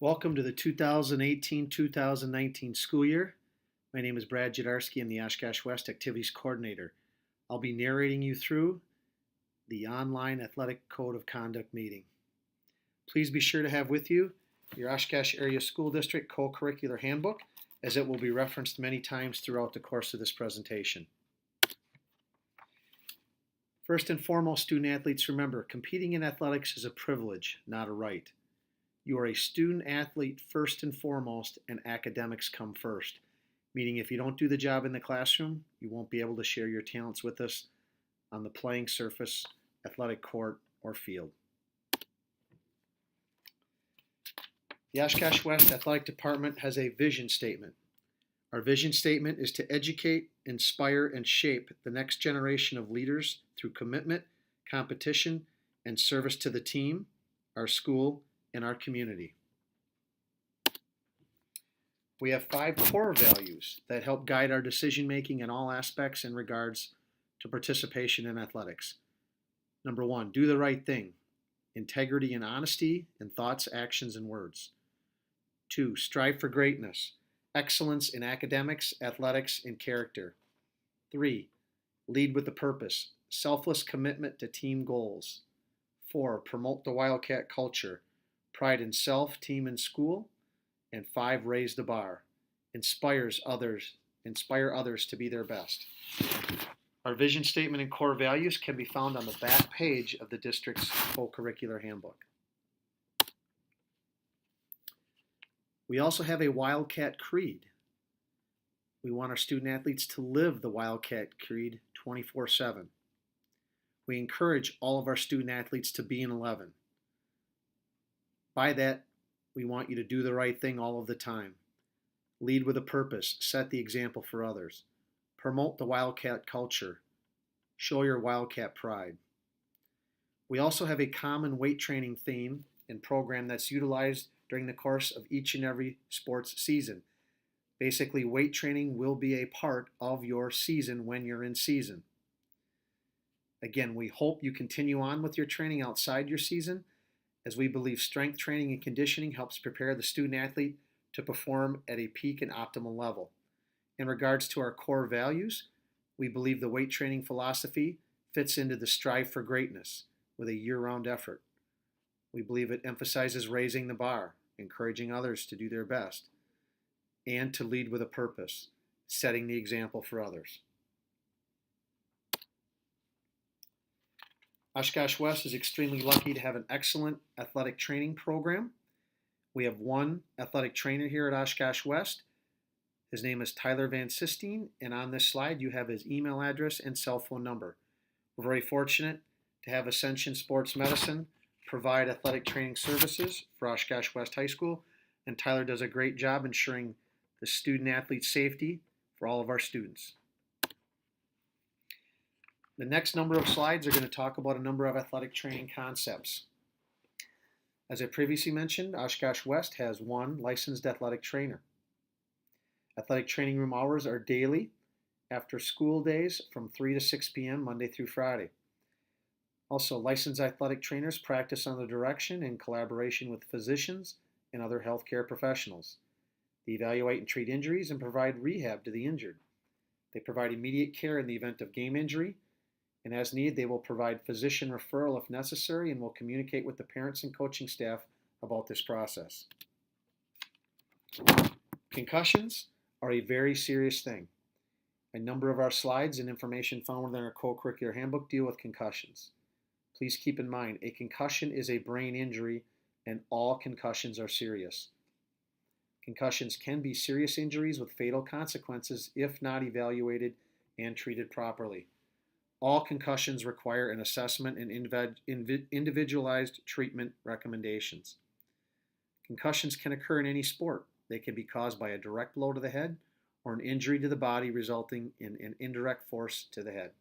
Welcome to the 2018-2019 school year. My name is Brad Jadarski. I'm the Oshkosh West Activities Coordinator. I'll be narrating you through the online Athletic Code of Conduct meeting. Please be sure to have with you your Oshkosh Area School District Co-Curricular Handbook, as it will be referenced many times throughout the course of this presentation. First and foremost, student athletes, remember, competing in athletics is a privilege, not a right. You are a student athlete first and foremost, and academics come first. Meaning if you don't do the job in the classroom, you won't be able to share your talents with us on the playing surface, athletic court, or field. The Oshkosh West Athletic Department has a vision statement. Our vision statement is to educate, inspire, and shape the next generation of leaders through commitment, competition, and service to the team, our school, and our community. We have 5 core values that help guide our decision making in all aspects in regards to participation in athletics. Number 1, do the right thing. Integrity and honesty in thoughts, actions, and words. 2, strive for greatness. Excellence in academics, athletics, and character. 3, lead with a purpose. Selfless commitment to team goals. 4, promote the Wildcat culture. Pride in self, team, and school. And 5, raise the bar. Inspire others to be their best. Our vision statement and core values can be found on the back page of the district's co-curricular handbook. We also have a Wildcat Creed. We want our student athletes to live the Wildcat Creed 24/7. We encourage all of our student athletes to be an 11. By that, we want you to do the right thing all of the time. Lead with a purpose. Set the example for others. Promote the Wildcat culture. Show your Wildcat pride. We also have a common weight training theme and program that's utilized during the course of each and every sports season. Basically, weight training will be a part of your season when you're in season. Again, we hope you continue on with your training outside your season, as we believe strength training and conditioning helps prepare the student athlete to perform at a peak and optimal level. In regards to our core values, we believe the weight training philosophy fits into the strive for greatness with a year-round effort. We believe it emphasizes raising the bar, encouraging others to do their best, and to lead with a purpose, setting the example for others. Oshkosh West is extremely lucky to have an excellent athletic training program. We have one athletic trainer here at Oshkosh West. His name is Tyler Van Sistine, and on this slide you have his email address and cell phone number. We're very fortunate to have Ascension Sports Medicine provide athletic training services for Oshkosh West High School, and Tyler does a great job ensuring the student athlete safety for all of our students. The next number of slides are going to talk about a number of athletic training concepts. As I previously mentioned, Oshkosh West has one licensed athletic trainer. Athletic training room hours are daily after school days from 3 to 6 p.m. Monday through Friday. Also, licensed athletic trainers practice under direction and collaboration with physicians and other healthcare professionals. They evaluate and treat injuries and provide rehab to the injured. They provide immediate care in the event of game injury, and as needed, they will provide physician referral if necessary and will communicate with the parents and coaching staff about this process. Concussions are a very serious thing. A number of our slides and information found within our co-curricular handbook deal with concussions. Please keep in mind, a concussion is a brain injury and all concussions are serious. Concussions can be serious injuries with fatal consequences if not evaluated and treated properly. All concussions require an assessment and individualized treatment recommendations. Concussions can occur in any sport. They can be caused by a direct blow to the head or an injury to the body resulting in an indirect force to the head.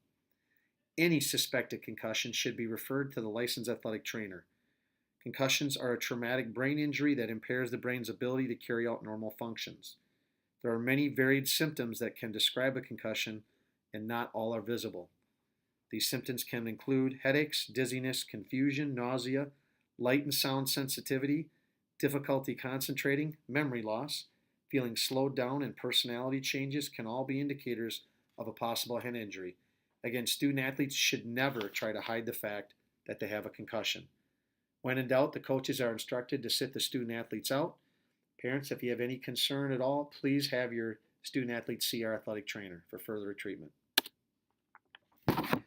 Any suspected concussion should be referred to the licensed athletic trainer. Concussions are a traumatic brain injury that impairs the brain's ability to carry out normal functions. There are many varied symptoms that can describe a concussion, and not all are visible. These symptoms can include headaches, dizziness, confusion, nausea, light and sound sensitivity, Difficulty concentrating, memory loss, feeling slowed down, and personality changes can all be indicators of a possible head injury. Again, student athletes should never try to hide the fact that they have a concussion. When in doubt, the coaches are instructed to sit the student athletes out. Parents, if you have any concern at all, please have your student athletes see our athletic trainer for further treatment. The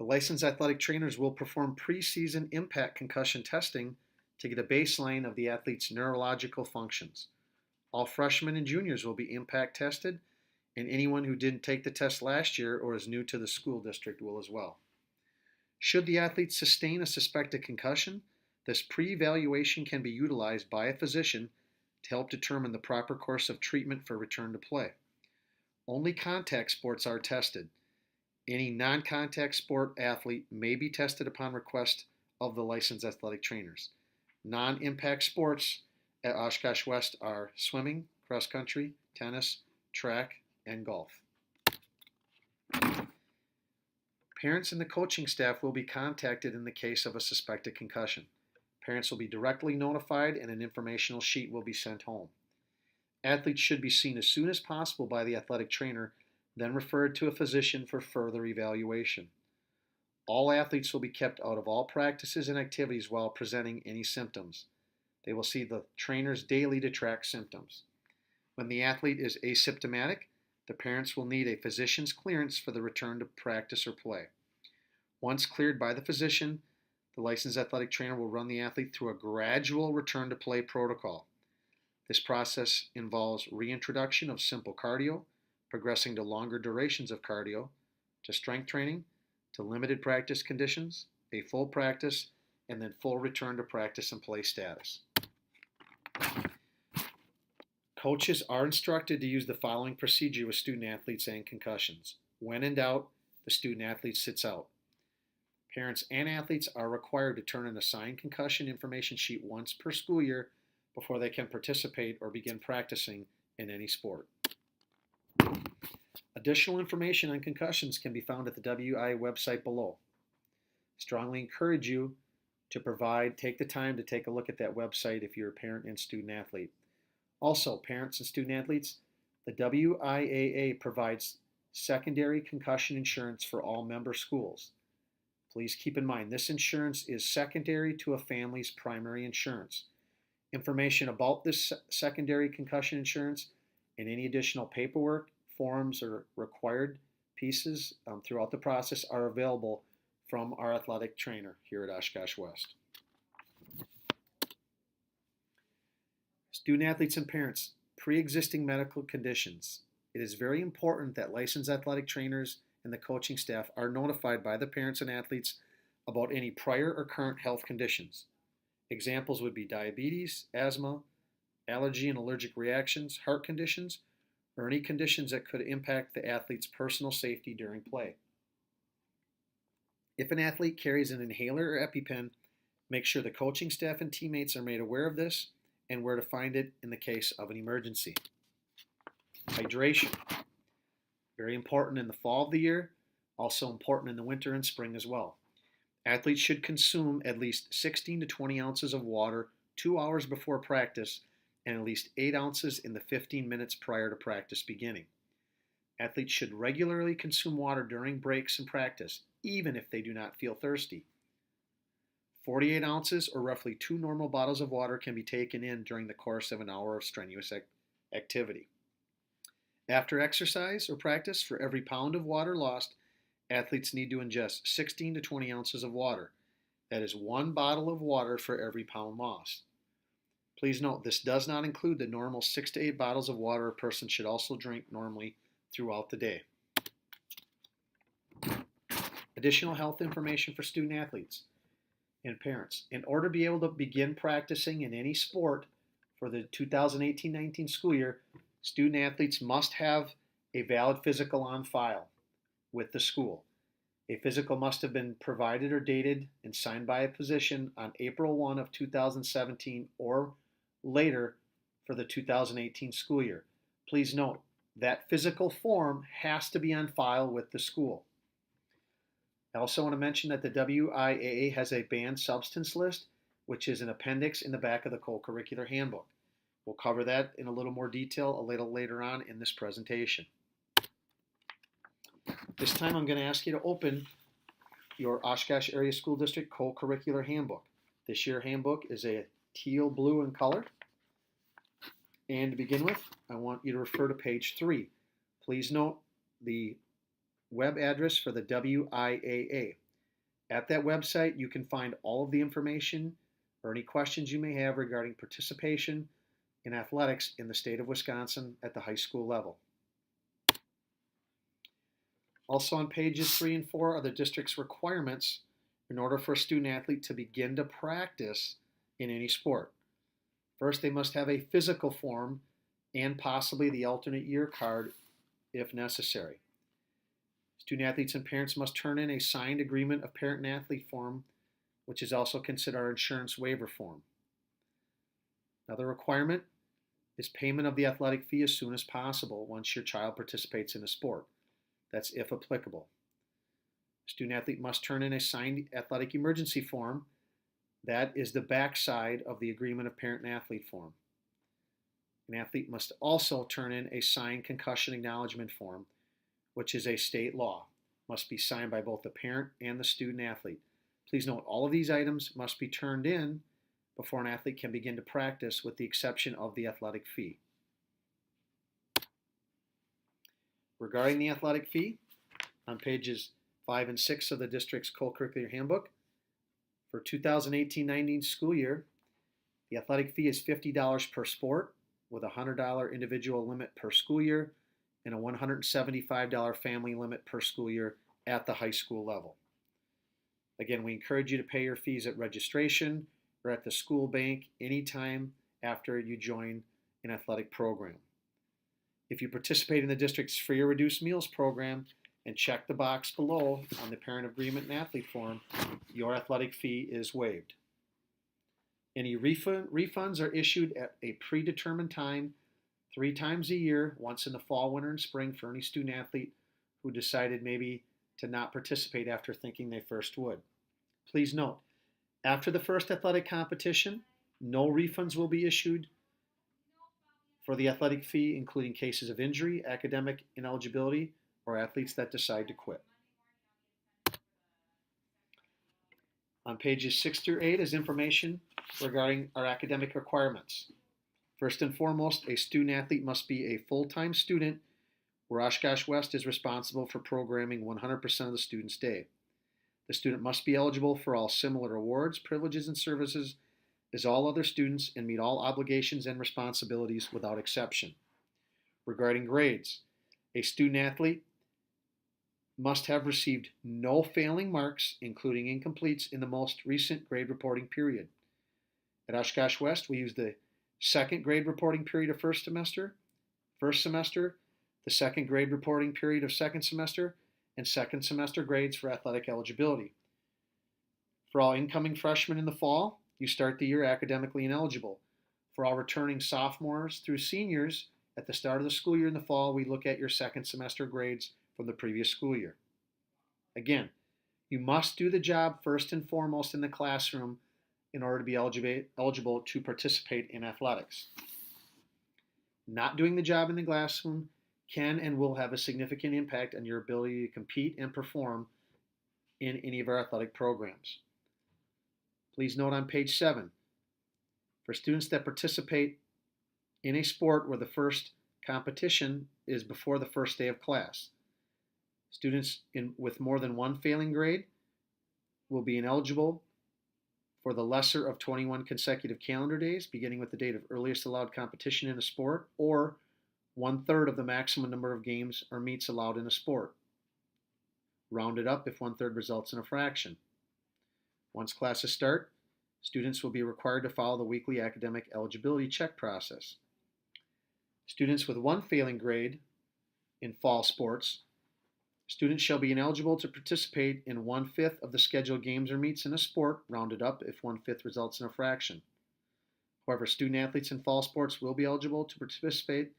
licensed athletic trainers will perform preseason impact concussion testing to get a baseline of the athlete's neurological functions. All freshmen and juniors will be impact tested, and anyone who didn't take the test last year or is new to the school district will as well. Should the athlete sustain a suspected concussion, this pre-evaluation can be utilized by a physician to help determine the proper course of treatment for return to play. Only contact sports are tested. Any non-contact sport athlete may be tested upon request of the licensed athletic trainers. Non-impact sports at Oshkosh West are swimming, cross country, tennis, track, and golf. Parents and the coaching staff will be contacted in the case of a suspected concussion. Parents will be directly notified and an informational sheet will be sent home. Athletes should be seen as soon as possible by the athletic trainer, then referred to a physician for further evaluation. All athletes will be kept out of all practices and activities while presenting any symptoms. They will see the trainers daily to track symptoms. When the athlete is asymptomatic, the parents will need a physician's clearance for the return to practice or play. Once cleared by the physician, the licensed athletic trainer will run the athlete through a gradual return to play protocol. This process involves reintroduction of simple cardio, progressing to longer durations of cardio, to strength training, to limited practice conditions, a full practice, and then full return to practice and play status. Coaches are instructed to use the following procedure with student athletes and concussions. When in doubt, the student athlete sits out. Parents and athletes are required to turn in a signed concussion information sheet once per school year before they can participate or begin practicing in any sport. Additional information on concussions can be found at the WI website below. Strongly encourage you to take the time to take a look at that website if you're a parent and student athlete. Also, parents and student athletes, the WIAA provides secondary concussion insurance for all member schools. Please keep in mind, this insurance is secondary to a family's primary insurance. Information about this secondary concussion insurance and any additional paperwork, forms, or required pieces throughout the process are available from our athletic trainer here at Oshkosh West. Student athletes and parents, pre-existing medical conditions. It is very important that licensed athletic trainers and the coaching staff are notified by the parents and athletes about any prior or current health conditions. Examples would be diabetes, asthma, allergy and allergic reactions, heart conditions, or any conditions that could impact the athlete's personal safety during play. If an athlete carries an inhaler or EpiPen, make sure the coaching staff and teammates are made aware of this and where to find it in the case of an emergency. Hydration. Very important in the fall of the year, also important in the winter and spring as well. Athletes should consume at least 16 to 20 ounces of water 2 hours before practice and at least 8 ounces in the 15 minutes prior to practice beginning. Athletes should regularly consume water during breaks in practice, even if they do not feel thirsty. 48 ounces, or roughly 2 normal bottles of water, can be taken in during the course of an hour of strenuous activity. After exercise or practice, for every pound of water lost, athletes need to ingest 16 to 20 ounces of water. That is 1 bottle of water for every pound lost. Please note, this does not include the normal 6 to 8 bottles of water a person should also drink normally throughout the day. Additional health information for student athletes and parents. In order to be able to begin practicing in any sport for the 2018-19 school year, student athletes must have a valid physical on file with the school. A physical must have been provided or dated and signed by a physician on April 1 of 2017 or later for the 2018 school year. Please note, that physical form has to be on file with the school. I also want to mention that the WIAA has a banned substance list, which is an appendix in the back of the co-curricular handbook. We'll cover that in a little more detail a little later on in this presentation. This time I'm going to ask you to open your Oshkosh Area School District co-curricular handbook. This year handbook is a teal blue in color. And to begin with, I want you to refer to page 3. Please note the web address for the WIAA. At that website, you can find all of the information or any questions you may have regarding participation in athletics in the state of Wisconsin at the high school level. Also on pages 3 and 4 are the district's requirements in order for a student athlete to begin to practice in any sport. First, they must have a physical form and possibly the alternate year card if necessary. Student athletes and parents must turn in a signed agreement of parent and athlete form, which is also considered our insurance waiver form. Another requirement is payment of the athletic fee as soon as possible once your child participates in a sport. That's if applicable. Student athlete must turn in a signed athletic emergency form. That is the backside of the agreement of parent and athlete form. An athlete must also turn in a signed concussion acknowledgement form, which is a state law. Must be signed by both the parent and the student athlete. Please note all of these items must be turned in before an athlete can begin to practice, with the exception of the athletic fee. Regarding the athletic fee, on pages 5 and 6 of the district's co-curricular handbook, for 2018-19 school year, the athletic fee is $50 per sport with a $100 individual limit per school year and a $175 family limit per school year at the high school level. Again, we encourage you to pay your fees at registration or at the school bank anytime after you join an athletic program. If you participate in the district's free or reduced meals program and check the box below on the parent agreement and athlete form, your athletic fee is waived. Any refunds are issued at a predetermined time 3 times a year, once in the fall, winter, and spring, for any student athlete who decided maybe to not participate after thinking they first would. Please note, after the first athletic competition, no refunds will be issued for the athletic fee, including cases of injury, academic ineligibility, or athletes that decide to quit. On pages 6 through 8 is information regarding our academic requirements. First and foremost, a student athlete must be a full-time student where Oshkosh West is responsible for programming 100% of the student's day. The student must be eligible for all similar awards, privileges, and services as all other students and meet all obligations and responsibilities without exception. Regarding grades, a student athlete must have received no failing marks, including incompletes, in the most recent grade reporting period. At Oshkosh West, we use the second grade reporting period of first semester, the second grade reporting period of second semester, and second semester grades for athletic eligibility. For all incoming freshmen in the fall, you start the year academically ineligible. For all returning sophomores through seniors, at the start of the school year in the fall, we look at your second semester grades from the previous school year. Again, you must do the job first and foremost in the classroom in order to be eligible to participate in athletics. Not doing the job in the classroom can and will have a significant impact on your ability to compete and perform in any of our athletic programs. Please note on page 7, for students that participate in a sport where the first competition is before the first day of class, students with more than one failing grade will be ineligible for the lesser of 21 consecutive calendar days, beginning with the date of earliest allowed competition in a sport, or 1/3 of the maximum number of games or meets allowed in a sport. Rounded up if 1/3 results in a fraction. Once classes start, students will be required to follow the weekly academic eligibility check process. Students with one failing grade in fall sports, students shall be ineligible to participate in 1/5 of the scheduled games or meets in a sport, rounded up if 1/5 results in a fraction. However, student athletes in fall sports will be eligible to participate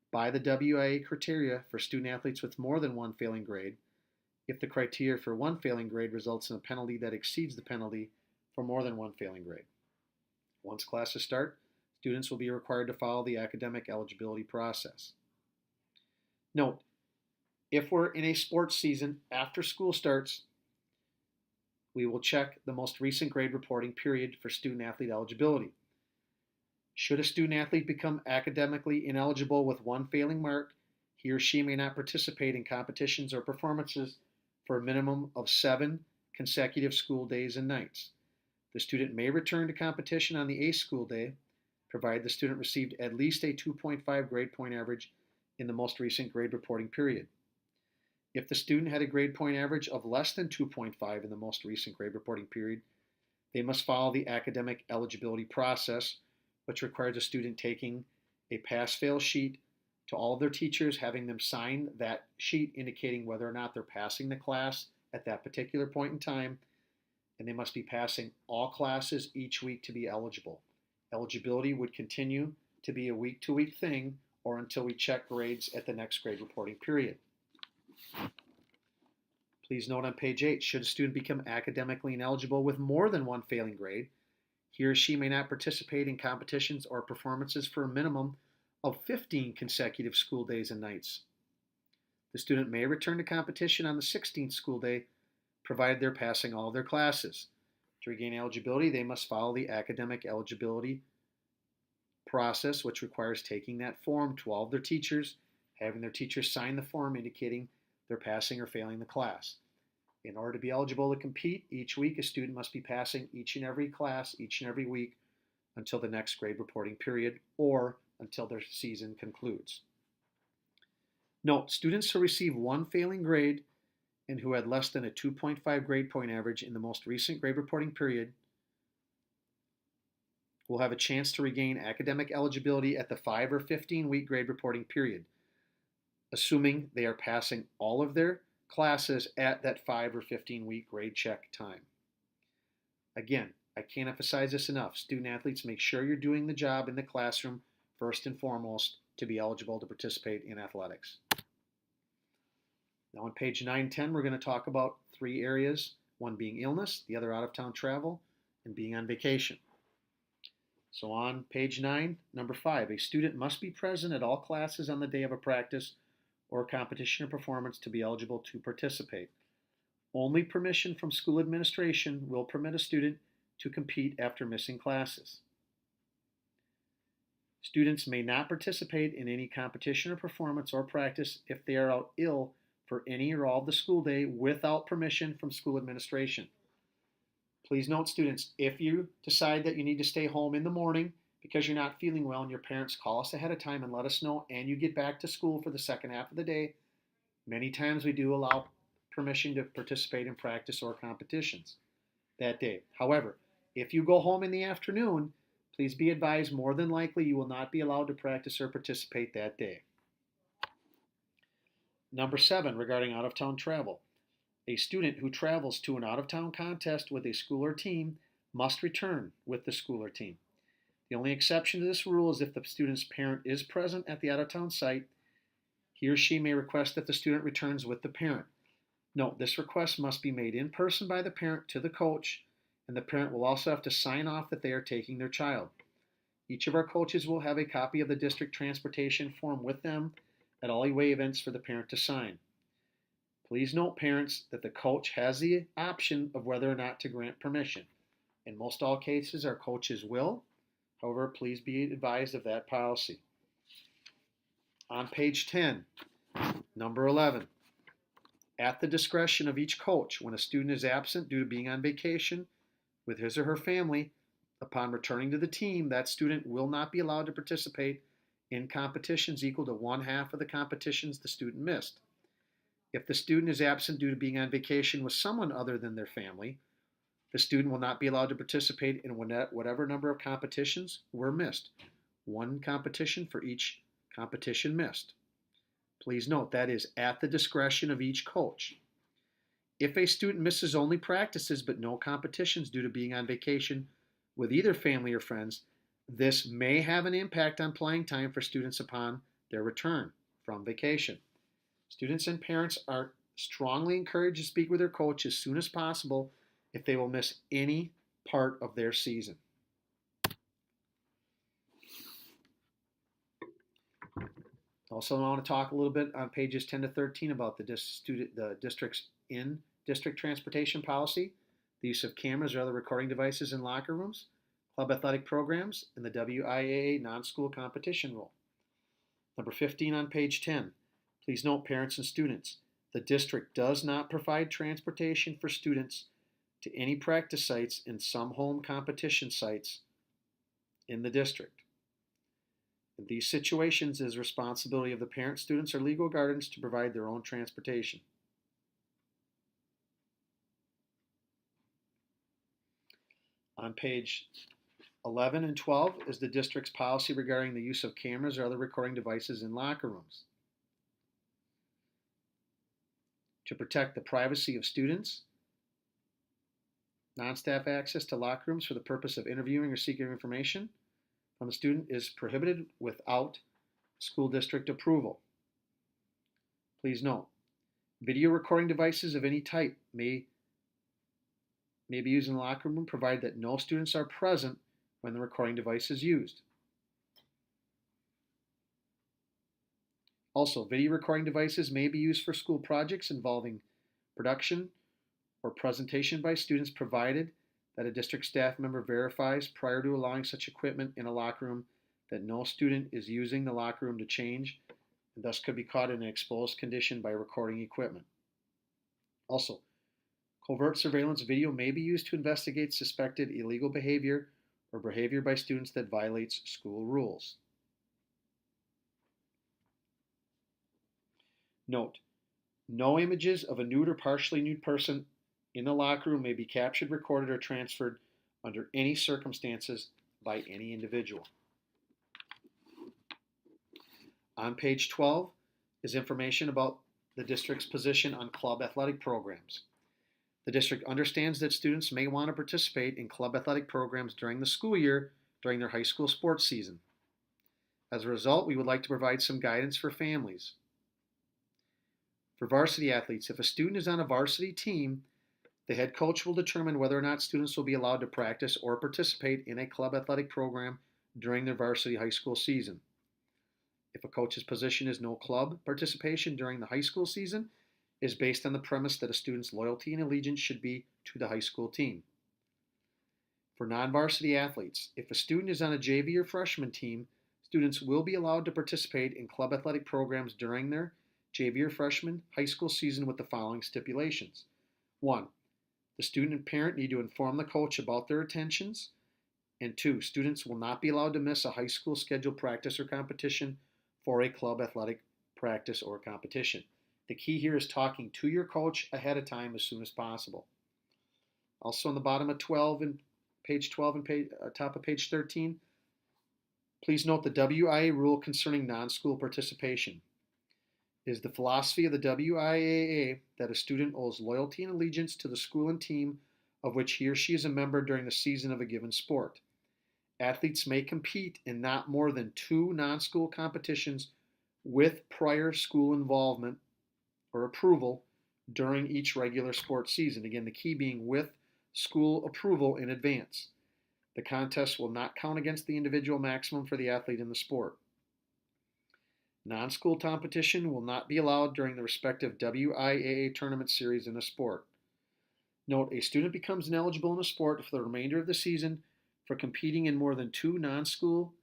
by the WIA criteria for student athletes with more than one failing grade if the criteria for one failing grade results in a penalty that exceeds the penalty for more than one failing grade. Once classes start, students will be required to follow the academic eligibility process. Note, if we're in a sports season after school starts, we will check the most recent grade reporting period for student-athlete eligibility. Should a student-athlete become academically ineligible with one failing mark, he or she may not participate in competitions or performances for a minimum of 7 consecutive school days and nights. The student may return to competition on the 8th school day, provided the student received at least a 2.5 grade point average in the most recent grade reporting period. If the student had a grade point average of less than 2.5 in the most recent grade reporting period, they must follow the academic eligibility process, which requires a student taking a pass-fail sheet to all of their teachers, having them sign that sheet indicating whether or not they're passing the class at that particular point in time, and they must be passing all classes each week to be eligible. Eligibility would continue to be a week-to-week thing or until we check grades at the next grade reporting period. Please note on page 8, should a student become academically ineligible with more than one failing grade, he or she may not participate in competitions or performances for a minimum of 15 consecutive school days and nights. The student may return to competition on the 16th school day, provided they're passing all of their classes. To regain eligibility, they must follow the academic eligibility process, which requires taking that form to all of their teachers, having their teachers sign the form indicating they're passing or failing the class. In order to be eligible to compete, each week a student must be passing each and every class each and every week until the next grade reporting period or until their season concludes. Note, students who receive one failing grade and who had less than a 2.5 grade point average in the most recent grade reporting period will have a chance to regain academic eligibility at the 5 or 15-week grade reporting period, assuming they are passing all of their classes at that 5 or 15-week grade check time. Again, I can't emphasize this enough. Student athletes, make sure you're doing the job in the classroom first and foremost to be eligible to participate in athletics. Now on page 9-10, we're going to talk about 3 areas, one being illness, the other out-of-town travel, and being on vacation. So on page 9, number 5, a student must be present at all classes on the day of a practice or competition or performance to be eligible to participate. Only permission from school administration will permit a student to compete after missing classes. Students may not participate in any competition or performance or practice if they are out ill for any or all of the school day without permission from school administration. Please note, students, if you decide that you need to stay home in the morning because you're not feeling well and your parents call us ahead of time and let us know and you get back to school for the second half of the day, many times we do allow permission to participate in practice or competitions that day. However, if you go home in the afternoon, please be advised more than likely you will not be allowed to practice or participate that day. Number 7, regarding out-of-town travel. A student who travels to an out-of-town contest with a school or team must return with the school or team. The only exception to this rule is if the student's parent is present at the out-of-town site, he or she may request that the student returns with the parent. Note, this request must be made in person by the parent to the coach, and the parent will also have to sign off that they are taking their child. Each of our coaches will have a copy of the district transportation form with them at all away events for the parent to sign. Please note, parents, that the coach has the option of whether or not to grant permission. In most all cases, our coaches will. However, please be advised of that policy. On page 10, number 11, at the discretion of each coach, when a student is absent due to being on vacation with his or her family, upon returning to the team, that student will not be allowed to participate in competitions equal to 1/2 of the competitions the student missed. If the student is absent due to being on vacation with someone other than their family, the student will not be allowed to participate in whatever number of competitions were missed. 1 competition for each competition missed. Please note that is at the discretion of each coach. If a student misses only practices but no competitions due to being on vacation with either family or friends, this may have an impact on playing time for students upon their return from vacation. Students and parents are strongly encouraged to speak with their coach as soon as possible if they will miss any part of their season. Also, I want to talk a little bit on pages 10 to 13 about the district's in-district transportation policy, the use of cameras or other recording devices in locker rooms, club athletic programs, and the WIAA non-school competition rule. Number 15 on page 10. Please note, parents and students, the district does not provide transportation for students to any practice sites and some home competition sites in the district. In these situations, it is the responsibility of the parents, students, or legal guardians to provide their own transportation. On page 11 and 12 is the district's policy regarding the use of cameras or other recording devices in locker rooms. To protect the privacy of students, non-staff access to locker rooms for the purpose of interviewing or seeking information from a student is prohibited without school district approval. Please note, video recording devices of any type may be used in the locker room provided that no students are present when the recording device is used. Also, video recording devices may be used for school projects involving production or presentation by students provided that a district staff member verifies prior to allowing such equipment in a locker room that no student is using the locker room to change and thus could be caught in an exposed condition by recording equipment. Also, covert surveillance video may be used to investigate suspected illegal behavior or behavior by students that violates school rules. Note, no images of a nude or partially nude person in the locker room may be captured, recorded, or transferred under any circumstances by any individual. On page 12 is information about the district's position on club athletic programs. The district understands that students may want to participate in club athletic programs during the school year during their high school sports season. As a result, we would like to provide some guidance for families. For varsity athletes, if a student is on a varsity team, the head coach will determine whether or not students will be allowed to practice or participate in a club athletic program during their varsity high school season. If a coach's position is no club participation during the high school season, it is based on the premise that a student's loyalty and allegiance should be to the high school team. For non-varsity athletes, if a student is on a JV or freshman team, students will be allowed to participate in club athletic programs during their JV or freshman high school season with the following stipulations. 1. The student and parent need to inform the coach about their intentions. And 2. Students will not be allowed to miss a high school scheduled practice or competition for a club athletic practice or competition. The key here is talking to your coach ahead of time as soon as possible. Also on the bottom of 12 and page 12 and top of page 13, please note the WIA rule concerning non-school participation. It is the philosophy of the WIAA that a student owes loyalty and allegiance to the school and team of which he or she is a member during the season of a given sport. Athletes may compete in not more than 2 non-school competitions with prior school involvement or approval during each regular sports season. Again, the key being with school approval in advance. The contest will not count against the individual maximum for the athlete in the sport. Non-school competition will not be allowed during the respective WIAA tournament series in a sport. Note, a student becomes ineligible in a sport for the remainder of the season for competing in more than 2 non-school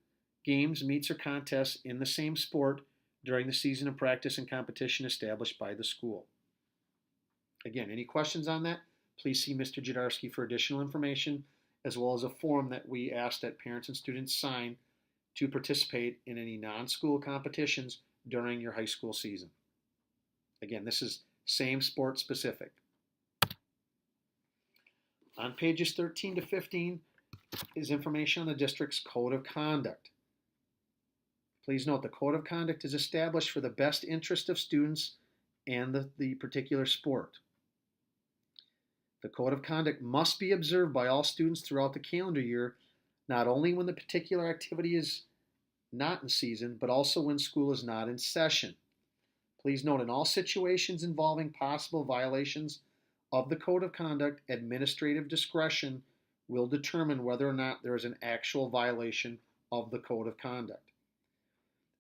games, meets, or contests in the same sport during the season of practice and competition established by the school. Again, any questions on that? Please see Mr. Jadarski for additional information, as well as a form that we ask that parents and students sign to participate in any non-school competitions during your high school season. Again, this is same sport specific. On pages 13 to 15 is information on the district's code of conduct. Please note the code of conduct is established for the best interest of students and the particular sport. The code of conduct must be observed by all students throughout the calendar year, not only when the particular activity is not in season, but also when school is not in session. Please note, in all situations involving possible violations of the code of conduct, administrative discretion will determine whether or not there is an actual violation of the code of conduct.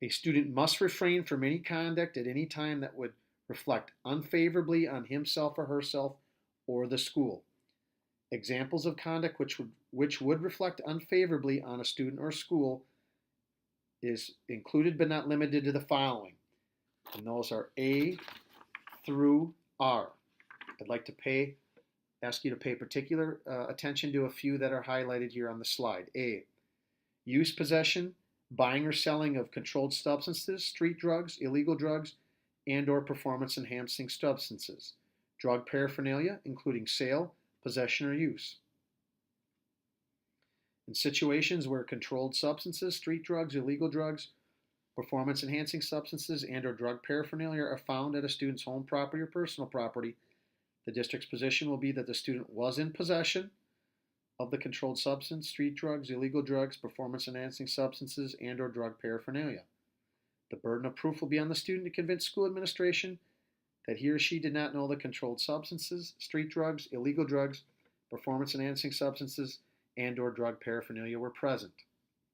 A student must refrain from any conduct at any time that would reflect unfavorably on himself or herself or the school. Examples of conduct which would reflect unfavorably on a student or school is included but not limited to the following. And those are A through R. I'd like to ask you to pay particular attention to a few that are highlighted here on the slide. A, use, possession, buying or selling of controlled substances, street drugs, illegal drugs, and or performance enhancing substances. Drug paraphernalia, including sale, possession, or use. In situations where controlled substances, street drugs, illegal drugs, performance enhancing substances, and or drug paraphernalia are found at a student's home property or personal property, the district's position will be that the student was in possession of the controlled substance, street drugs, illegal drugs, performance enhancing substances, and or drug paraphernalia. The burden of proof will be on the student to convince school administration that he or she did not know the controlled substances, street drugs, illegal drugs, performance enhancing substances, and or drug paraphernalia were present.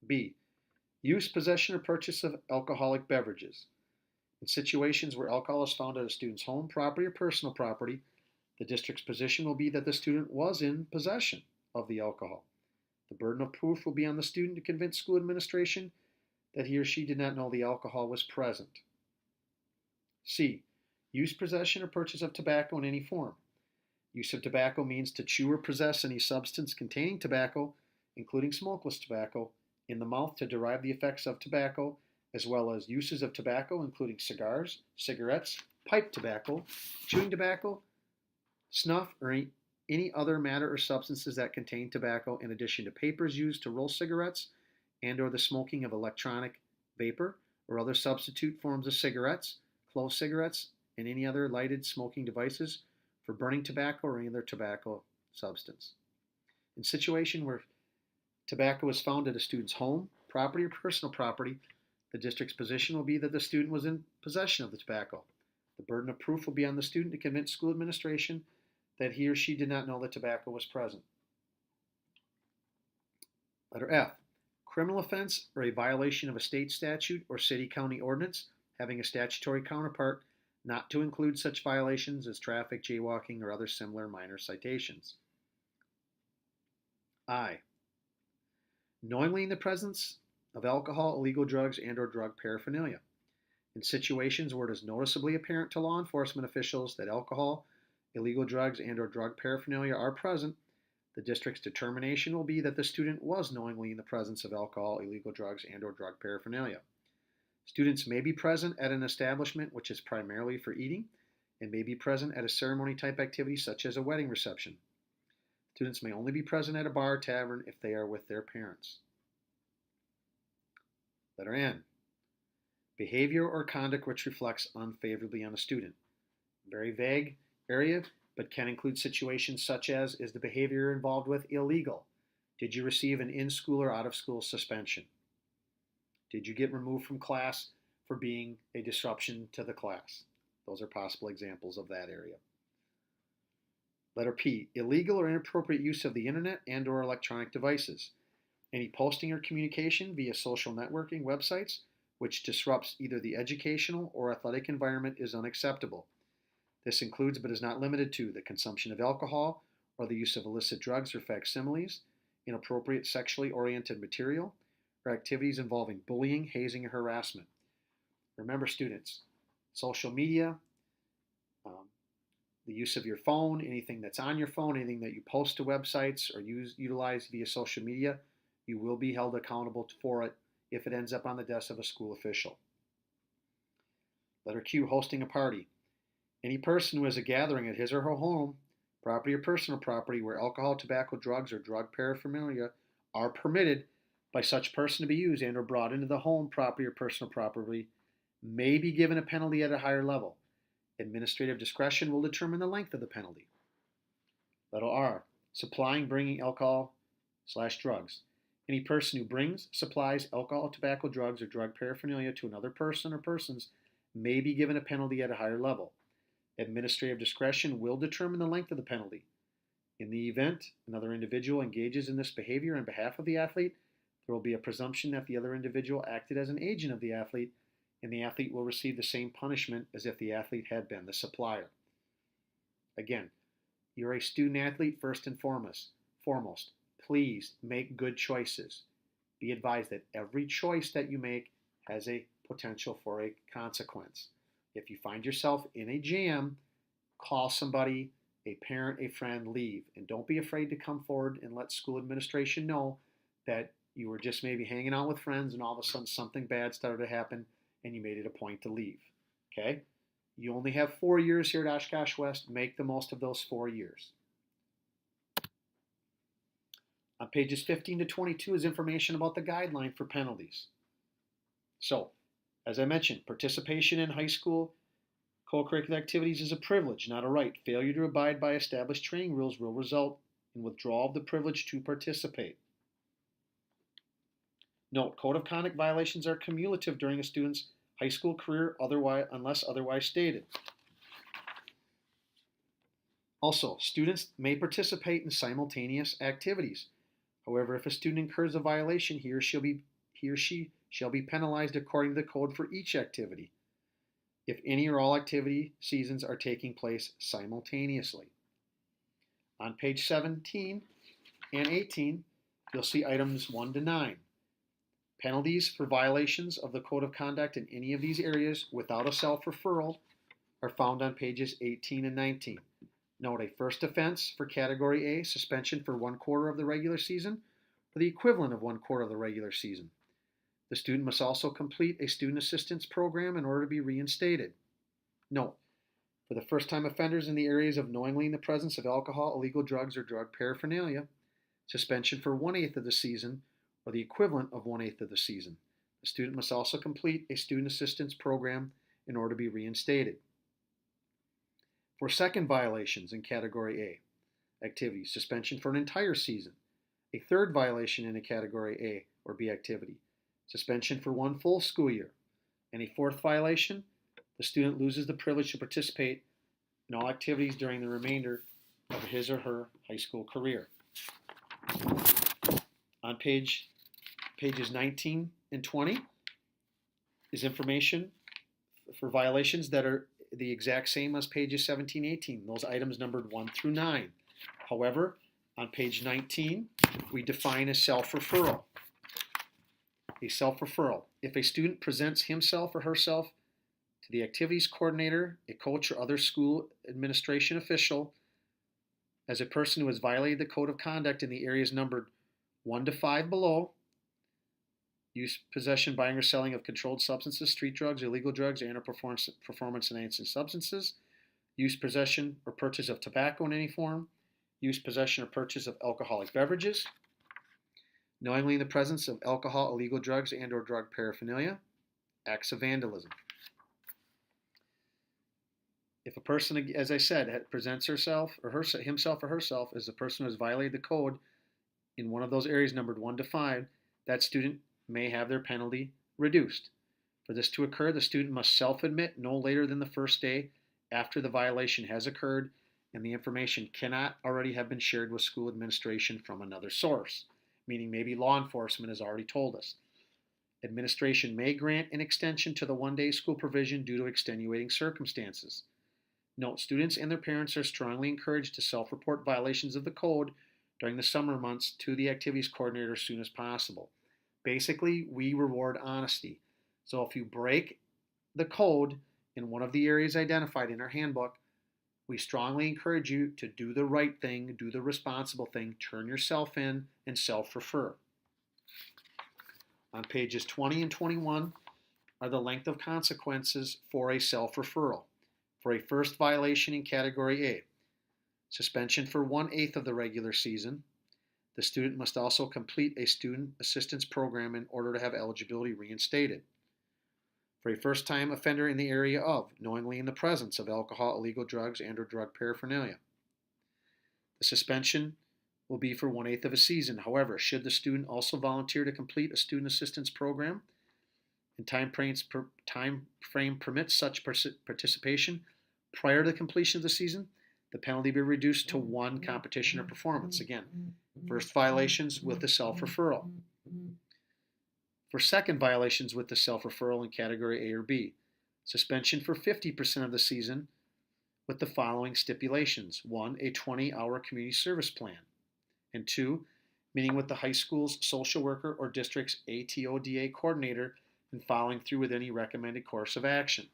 B, use, possession, or purchase of alcoholic beverages. In situations where alcohol is found at a student's home property or personal property, the district's position will be that the student was in possession of the alcohol. The burden of proof will be on the student to convince school administration that he or she did not know the alcohol was present. C, use, possession, or purchase of tobacco in any form. Use of tobacco means to chew or possess any substance containing tobacco, including smokeless tobacco, in the mouth to derive the effects of tobacco, as well as uses of tobacco, including cigars, cigarettes, pipe tobacco, chewing tobacco, snuff, or any other matter or substances that contain tobacco, in addition to papers used to roll cigarettes and or the smoking of electronic vapor or other substitute forms of cigarettes, clove cigarettes, and any other lighted smoking devices for burning tobacco or any other tobacco substance. In situation where tobacco is found at a student's home, property, or personal property, the district's position will be that the student was in possession of the tobacco. The burden of proof will be on the student to convince school administration that he or she did not know that tobacco was present. Letter F, criminal offense or a violation of a state statute or city county ordinance having a statutory counterpart, not to include such violations as traffic, jaywalking, or other similar minor citations. I, knowingly in the presence of alcohol, illegal drugs, and or drug paraphernalia. In situations where it is noticeably apparent to law enforcement officials that alcohol, illegal drugs, and or drug paraphernalia are present, the district's determination will be that the student was knowingly in the presence of alcohol, illegal drugs, and or drug paraphernalia. Students may be present at an establishment which is primarily for eating and may be present at a ceremony type activity such as a wedding reception. Students may only be present at a bar or tavern if they are with their parents. Letter N, behavior or conduct which reflects unfavorably on a student. Very vague area, but can include situations such as, is the behavior involved with illegal? Did you receive an in-school or out-of-school suspension? Did you get removed from class for being a disruption to the class? Those are possible examples of that area. Letter P, illegal or inappropriate use of the internet and or electronic devices. Any posting or communication via social networking websites which disrupts either the educational or athletic environment is unacceptable. This includes but is not limited to the consumption of alcohol or the use of illicit drugs or facsimiles, inappropriate sexually oriented material, or activities involving bullying, hazing, or harassment. Remember, students, social media, the use of your phone, anything that's on your phone, anything that you post to websites or utilize via social media, you will be held accountable for it if it ends up on the desk of a school official. Letter Q, hosting a party. Any person who has a gathering at his or her home, property, or personal property where alcohol, tobacco, drugs, or drug paraphernalia are permitted by such person to be used and or brought into the home, property, or personal property may be given a penalty at a higher level. Administrative discretion will determine the length of the penalty. Letter R, supplying, bringing alcohol/drugs. Any person who brings, supplies alcohol, tobacco, drugs, or drug paraphernalia to another person or persons may be given a penalty at a higher level. Administrative discretion will determine the length of the penalty. In the event another individual engages in this behavior on behalf of the athlete, There will be a presumption that the other individual acted as an agent of the athlete, and the athlete will receive the same punishment as if the athlete had been the supplier. Again, you're a student athlete first and foremost. Please make good choices. Be advised that every choice that you make has a potential for a consequence. If you find yourself in a jam, call somebody, a parent, a friend, leave. And don't be afraid to come forward and let school administration know that you were just maybe hanging out with friends and all of a sudden something bad started to happen and you made it a point to leave. Okay? You only have 4 years here at Oshkosh West. Make the most of those 4 years. On pages 15 to 22 is information about the guideline for penalties. So, as I mentioned, participation in high school co-curricular activities is a privilege, not a right. Failure to abide by established training rules will result in withdrawal of the privilege to participate. Note, code of conduct violations are cumulative during a student's high school career unless otherwise stated. Also, students may participate in simultaneous activities. However, if a student incurs a violation, he or she shall be penalized according to the code for each activity, if any or all activity seasons are taking place simultaneously. On page 17 and 18, you'll see items 1 to 9. Penalties for violations of the code of conduct in any of these areas without a self-referral are found on pages 18 and 19. Note, a first offense for Category A, suspension for 1/4 of the regular season, or the equivalent of 1/4 of the regular season. The student must also complete a student assistance program in order to be reinstated. Note, for the first-time offenders in the areas of knowingly in the presence of alcohol, illegal drugs, or drug paraphernalia, suspension for 1/8 of the season, or the equivalent of 1/8 of the season. The student must also complete a student assistance program in order to be reinstated. For second violations in Category A activities, suspension for an entire season. A third violation in a Category A or B activity, suspension for 1 full school year. And a fourth violation, the student loses the privilege to participate in all activities during the remainder of his or her high school career. On pages 19 and 20 is information for violations that are the exact same as pages 17 and 18, those items numbered 1 through 9. However, on page 19, we define a self-referral. A self-referral. If a student presents himself or herself to the activities coordinator, a coach, or other school administration official as a person who has violated the code of conduct in the areas numbered 1 to 5 below, use, possession, buying, or selling of controlled substances, street drugs, illegal drugs, and or performance-enhancing substances, use, possession, or purchase of tobacco in any form, use, possession, or purchase of alcoholic beverages, knowingly in the presence of alcohol, illegal drugs, and or drug paraphernalia, acts of vandalism. If a person, as I said, presents himself or herself as a person who has violated the code in one of those areas numbered 1 to 5, that student may have their penalty reduced. For this to occur, the student must self-admit no later than the first day after the violation has occurred, and the information cannot already have been shared with school administration from another source, meaning maybe law enforcement has already told us. Administration may grant an extension to the 1-day school provision due to extenuating circumstances. Note, students and their parents are strongly encouraged to self-report violations of the code during the summer months to the activities coordinator as soon as possible. Basically, we reward honesty. So if you break the code in one of the areas identified in our handbook, we strongly encourage you to do the right thing, do the responsible thing, turn yourself in, and self-refer. On pages 20 and 21 are the length of consequences for a self-referral. For a first violation in Category A, suspension for 1/8 of the regular season, the student must also complete a student assistance program in order to have eligibility reinstated. For a first-time offender in the area of knowingly in the presence of alcohol, illegal drugs, and or drug paraphernalia, the suspension will be for 1/8 of a season. However, should the student also volunteer to complete a student assistance program and time frame permits such participation prior to the completion of the season, the penalty be reduced to 1 competition or performance. Again, first violations with the self-referral. For second violations with the self-referral in category A or B, suspension for 50% of the season with the following stipulations. 1, a 20-hour community service plan. And 2, meeting with the high school's social worker or district's ATODA coordinator and following through with any recommended course of action.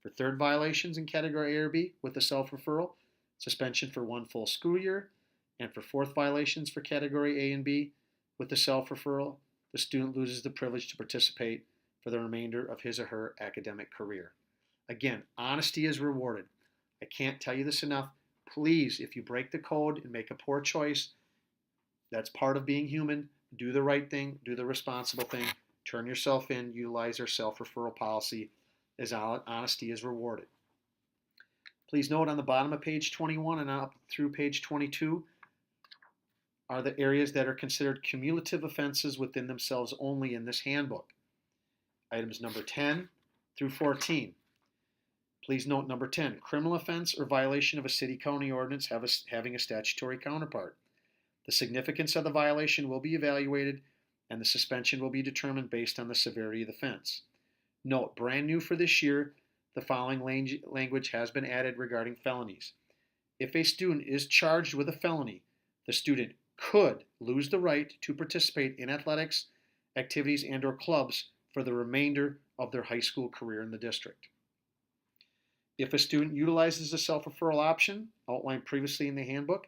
For third violations in category A or B with the self-referral, suspension for 1 full school year. And for fourth violations for category A and B with the self-referral, the student loses the privilege to participate for the remainder of his or her academic career. Again, honesty is rewarded. I can't tell you this enough. Please, if you break the code and make a poor choice, that's part of being human. Do the right thing, do the responsible thing, turn yourself in, utilize our self-referral policy as honesty is rewarded. Please note on the bottom of page 21 and up through page 22 are the areas that are considered cumulative offenses within themselves only in this handbook. Items number 10 through 14. Please note number 10, criminal offense or violation of a city-county ordinance having a statutory counterpart. The significance of the violation will be evaluated and the suspension will be determined based on the severity of the offense. Note, brand new for this year, the following language has been added regarding felonies. If a student is charged with a felony, the student could lose the right to participate in athletics, activities, and/or clubs for the remainder of their high school career in the district. If a student utilizes the self-referral option outlined previously in the handbook,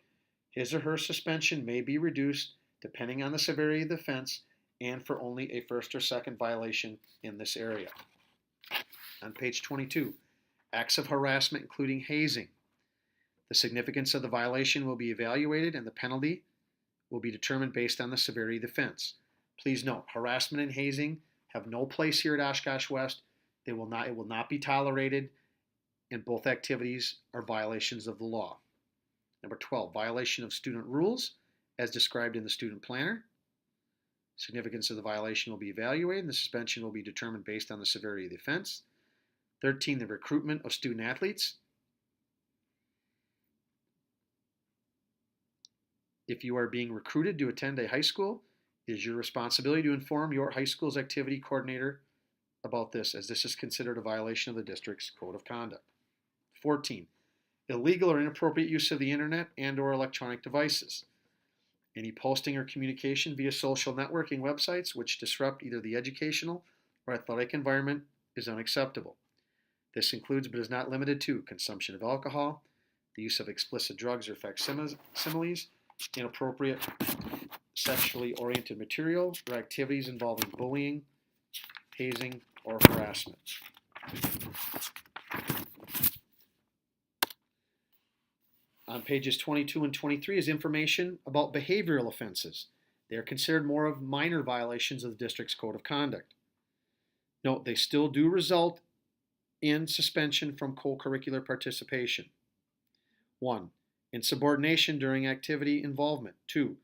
his or her suspension may be reduced depending on the severity of the offense and for only a first or second violation in this area. On page 22, acts of harassment including hazing. The significance of the violation will be evaluated and the penalty will be determined based on the severity of the offense. Please note, harassment and hazing have no place here at Oshkosh West. It will not be tolerated, and both activities are violations of the law. Number 12, violation of student rules as described in the student planner. Significance of the violation will be evaluated and the suspension will be determined based on the severity of the offense. 13, the recruitment of student athletes. If you are being recruited to attend a high school, it is your responsibility to inform your high school's activity coordinator about this, as this is considered a violation of the district's code of conduct. 14, illegal or inappropriate use of the internet and/or electronic devices. Any posting or communication via social networking websites which disrupt either the educational or athletic environment is unacceptable. This includes but is not limited to consumption of alcohol, the use of explicit drugs or facsimiles, inappropriate sexually oriented material, or activities involving bullying, hazing, or harassment. On pages 22 and 23 is information about behavioral offenses. They are considered more of minor violations of the district's code of conduct. Note, they still do result in suspension from co-curricular participation. 1. Insubordination during activity involvement. 2.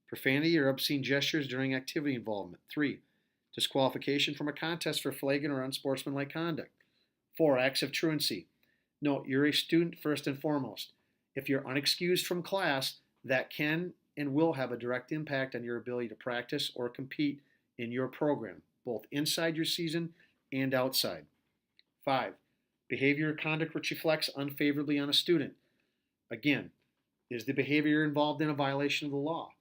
Profanity or obscene gestures during activity involvement. 3. Disqualification from a contest for flagrant or unsportsmanlike conduct. 4. Acts of truancy. Note, you're a student first and foremost. If you're unexcused from class, that can and will have a direct impact on your ability to practice or compete in your program, both inside your season and outside. 5. Behavior or conduct which reflects unfavorably on a student. Again, is the behavior involved in a violation of the law?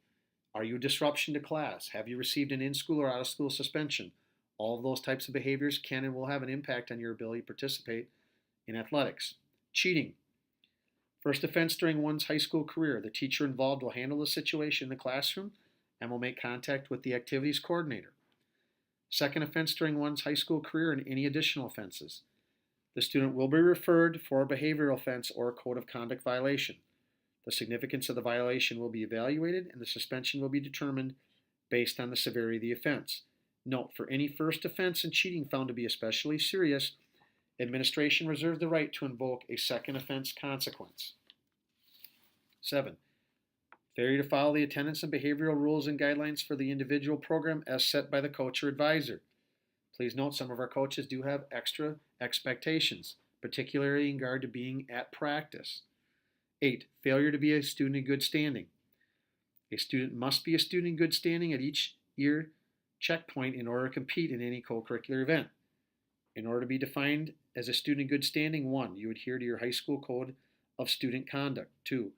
Are you a disruption to class? Have you received an in-school or out-of-school suspension? All of those types of behaviors can and will have an impact on your ability to participate in athletics. Cheating. First offense during one's high school career. The teacher involved will handle the situation in the classroom and will make contact with the activities coordinator. Second offense during one's high school career and any additional offenses. The student will be referred for a behavioral offense or a code of conduct violation. The significance of the violation will be evaluated and the suspension will be determined based on the severity of the offense. Note, for any first offense and cheating found to be especially serious, administration reserves the right to invoke a second offense consequence. 7. Failure to follow the attendance and behavioral rules and guidelines for the individual program as set by the coach or advisor. Please note, some of our coaches do have extra expectations, particularly in regard to being at practice. 8. Failure to be a student in good standing. A student must be a student in good standing at each year checkpoint in order to compete in any co-curricular event. In order to be defined as a student in good standing, 1, you adhere to your high school code of student conduct. 2,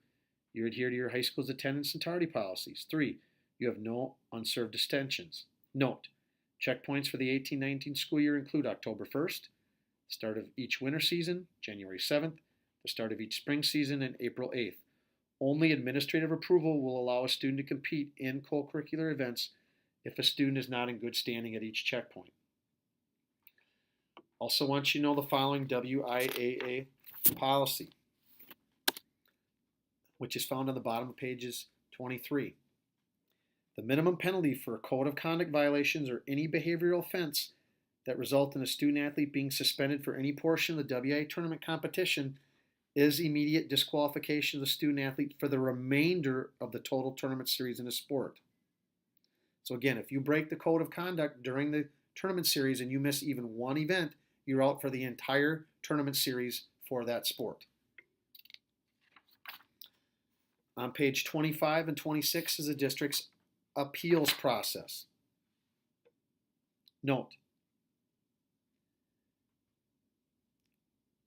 you adhere to your high school's attendance and tardy policies. 3, you have no unserved detentions. Note, checkpoints for the 18-19 school year include October 1st, the start of each winter season, January 7th, the start of each spring season, and April 8th. Only administrative approval will allow a student to compete in co-curricular events if a student is not in good standing at each checkpoint. Also want you to know the following WIAA policy, which is found on the bottom of pages 23. The minimum penalty for code of conduct violations or any behavioral offense that result in a student athlete being suspended for any portion of the WIAA tournament competition is immediate disqualification of the student athlete for the remainder of the total tournament series in the sport. So again, if you break the code of conduct during the tournament series and you miss even one event, you're out for the entire tournament series for that sport. On page 25 and 26 is the district's appeals process. Note,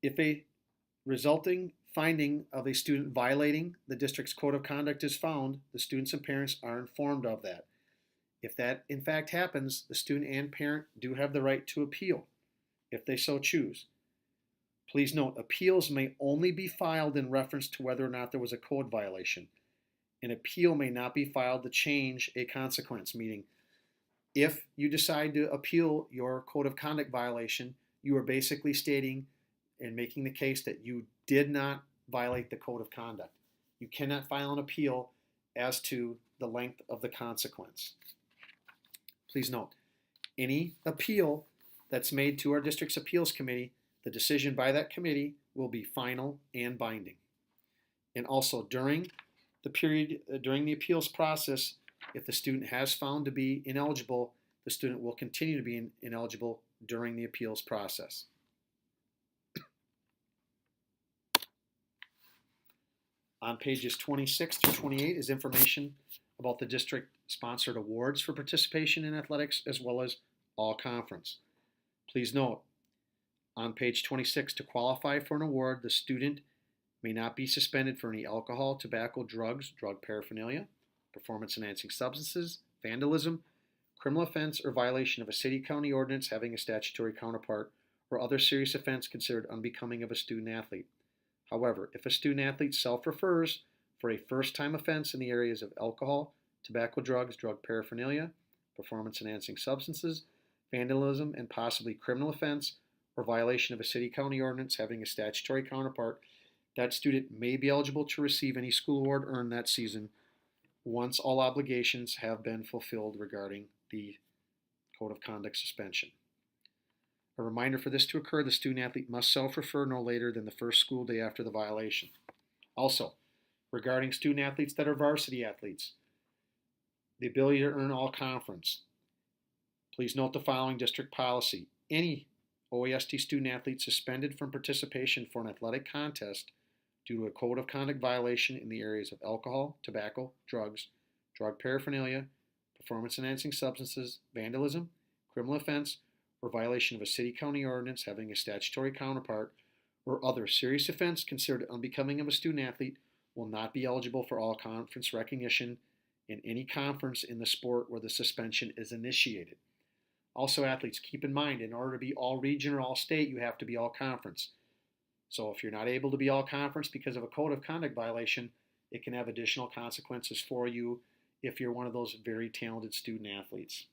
if a resulting finding of a student violating the district's code of conduct is found, the students and parents are informed of that. If that in fact happens, the student and parent do have the right to appeal if they so choose. Please note, appeals may only be filed in reference to whether or not there was a code violation. An appeal may not be filed to change a consequence, meaning if you decide to appeal your code of conduct violation, you are basically stating and making the case that you did not violate the code of conduct. You cannot file an appeal as to the length of the consequence. Please note, any appeal that's made to our district's appeals committee, the decision by that committee will be final and binding. And also during the period, during the appeals process, if the student has found to be ineligible, the student will continue to be ineligible during the appeals process. On pages 26 through 28 is information about the district-sponsored awards for participation in athletics as well as all conference. Please note, on page 26, to qualify for an award, the student may not be suspended for any alcohol, tobacco, drugs, drug paraphernalia, performance-enhancing substances, vandalism, criminal offense, or violation of a city-county ordinance having a statutory counterpart, or other serious offense considered unbecoming of a student-athlete. However, if a student-athlete self-refers for a first-time offense in the areas of alcohol, tobacco, drugs, drug paraphernalia, performance-enhancing substances, vandalism, and possibly criminal offense, or violation of a city-county ordinance having a statutory counterpart, that student may be eligible to receive any school award earned that season once all obligations have been fulfilled regarding the code of conduct suspension. A reminder for this to occur, the student-athlete must self-refer no later than the first school day after the violation. Also, regarding student-athletes that are varsity athletes, the ability to earn all conference. Please note the following district policy. Any OAST student-athlete suspended from participation for an athletic contest due to a code of conduct violation in the areas of alcohol, tobacco, drugs, drug paraphernalia, performance-enhancing substances, vandalism, criminal offense, or violation of a city-county ordinance having a statutory counterpart, or other serious offense considered unbecoming of a student-athlete will not be eligible for all conference recognition in any conference in the sport where the suspension is initiated. Also, athletes, keep in mind, in order to be all region or all state, you have to be all conference. So if you're not able to be all conference because of a code of conduct violation, it can have additional consequences for you if you're one of those very talented student athletes.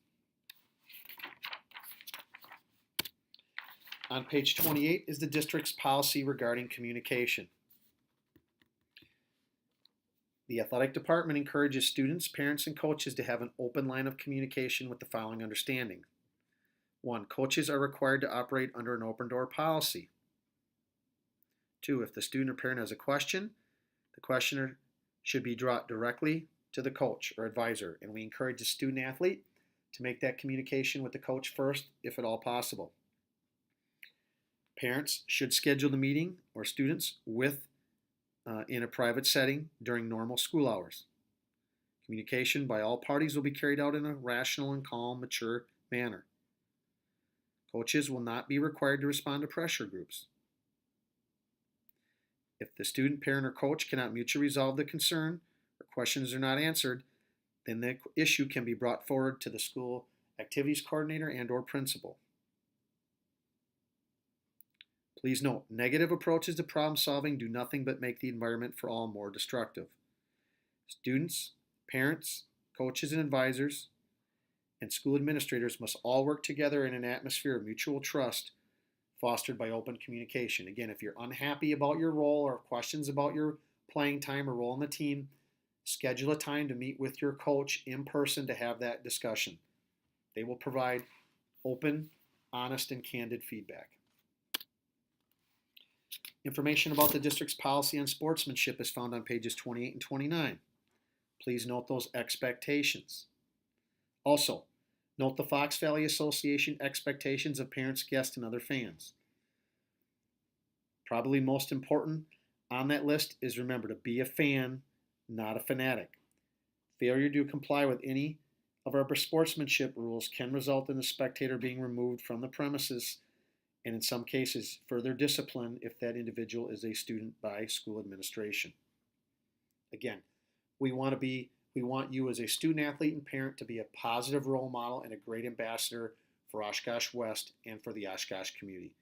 On page 28 is the district's policy regarding communication. The athletic department encourages students, parents, and coaches to have an open line of communication with the following understanding. 1. Coaches are required to operate under an open door policy. 2. If the student or parent has a question, the questioner should be brought directly to the coach or advisor, and we encourage the student athlete to make that communication with the coach first, if at all possible. Parents should schedule the meeting or students in a private setting during normal school hours. Communication by all parties will be carried out in a rational and calm, mature manner. Coaches will not be required to respond to pressure groups. If the student, parent, or coach cannot mutually resolve the concern or questions are not answered, then the issue can be brought forward to the school activities coordinator and or principal. Please note, negative approaches to problem solving do nothing but make the environment for all more destructive. Students, parents, coaches, and advisors, and school administrators must all work together in an atmosphere of mutual trust fostered by open communication. Again, if you're unhappy about your role or questions about your playing time or role in the team, schedule a time to meet with your coach in person to have that discussion. They will provide open, honest, and candid feedback. Information about the district's policy on sportsmanship is found on pages 28 and 29. Please note those expectations. Also, note the Fox Valley Association expectations of parents, guests, and other fans. Probably most important on that list is remember to be a fan, not a fanatic. Failure to comply with any of our sportsmanship rules can result in the spectator being removed from the premises and in some cases further discipline if that individual is a student by school administration. Again, we want you as a student athlete and parent to be a positive role model and a great ambassador for Oshkosh West and for the Oshkosh community.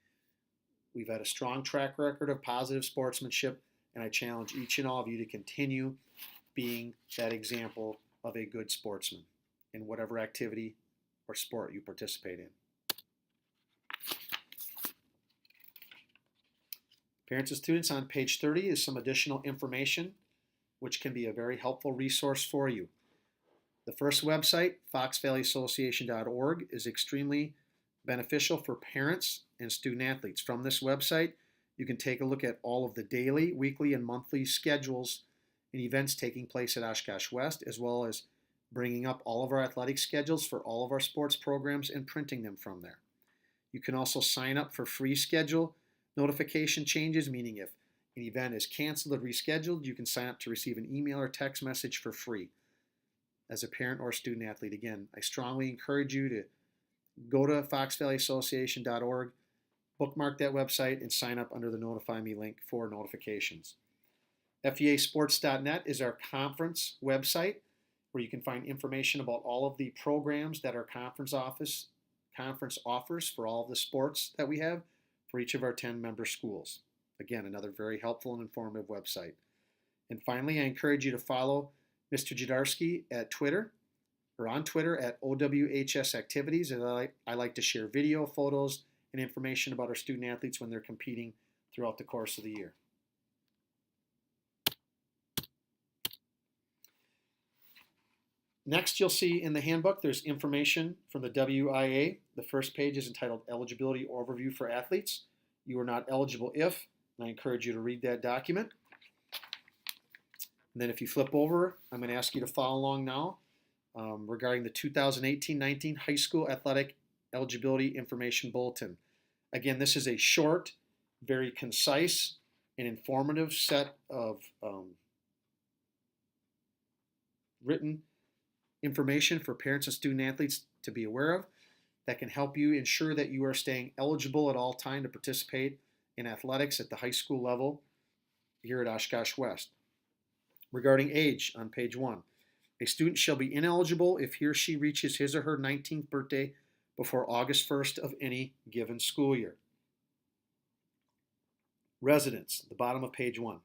We've had a strong track record of positive sportsmanship, and I challenge each and all of you to continue being that example of a good sportsman in whatever activity or sport you participate in. Parents and students, on page 30 is some additional information which can be a very helpful resource for you. The first website, foxvalleyassociation.org, is extremely beneficial for parents and student athletes. From this website, you can take a look at all of the daily, weekly, and monthly schedules and events taking place at Oshkosh West, as well as bringing up all of our athletic schedules for all of our sports programs and printing them from there. You can also sign up for free schedule notification changes, meaning if an event is canceled or rescheduled, you can sign up to receive an email or text message for free. As a parent or student athlete, again, I strongly encourage you to go to foxvalleyassociation.org, bookmark that website, and sign up under the Notify Me link for notifications. FVAsports.net is our conference website where you can find information about all of the programs that our conference offers for all of the sports that we have for each of our 10 member schools. Again, another very helpful and informative website. And finally, I encourage you to follow Mr. Jadarski at Twitter or on Twitter at OWHS Activities. And I like to share video, photos, and information about our student athletes when they're competing throughout the course of the year. Next, you'll see in the handbook, there's information from the WIA. The first page is entitled Eligibility Overview for Athletes. You are not eligible if, and I encourage you to read that document. And then if you flip over, I'm going to ask you to follow along now regarding the 2018-19 High School Athletic Eligibility Information Bulletin. Again, this is a short, very concise, and informative set of written information for parents and student athletes to be aware of that can help you ensure that you are staying eligible at all time to participate in athletics at the high school level here at Oshkosh West. Regarding age, on page 1, a student shall be ineligible if he or she reaches his or her 19th birthday before August 1st of any given school year. Residence, the bottom of page 1.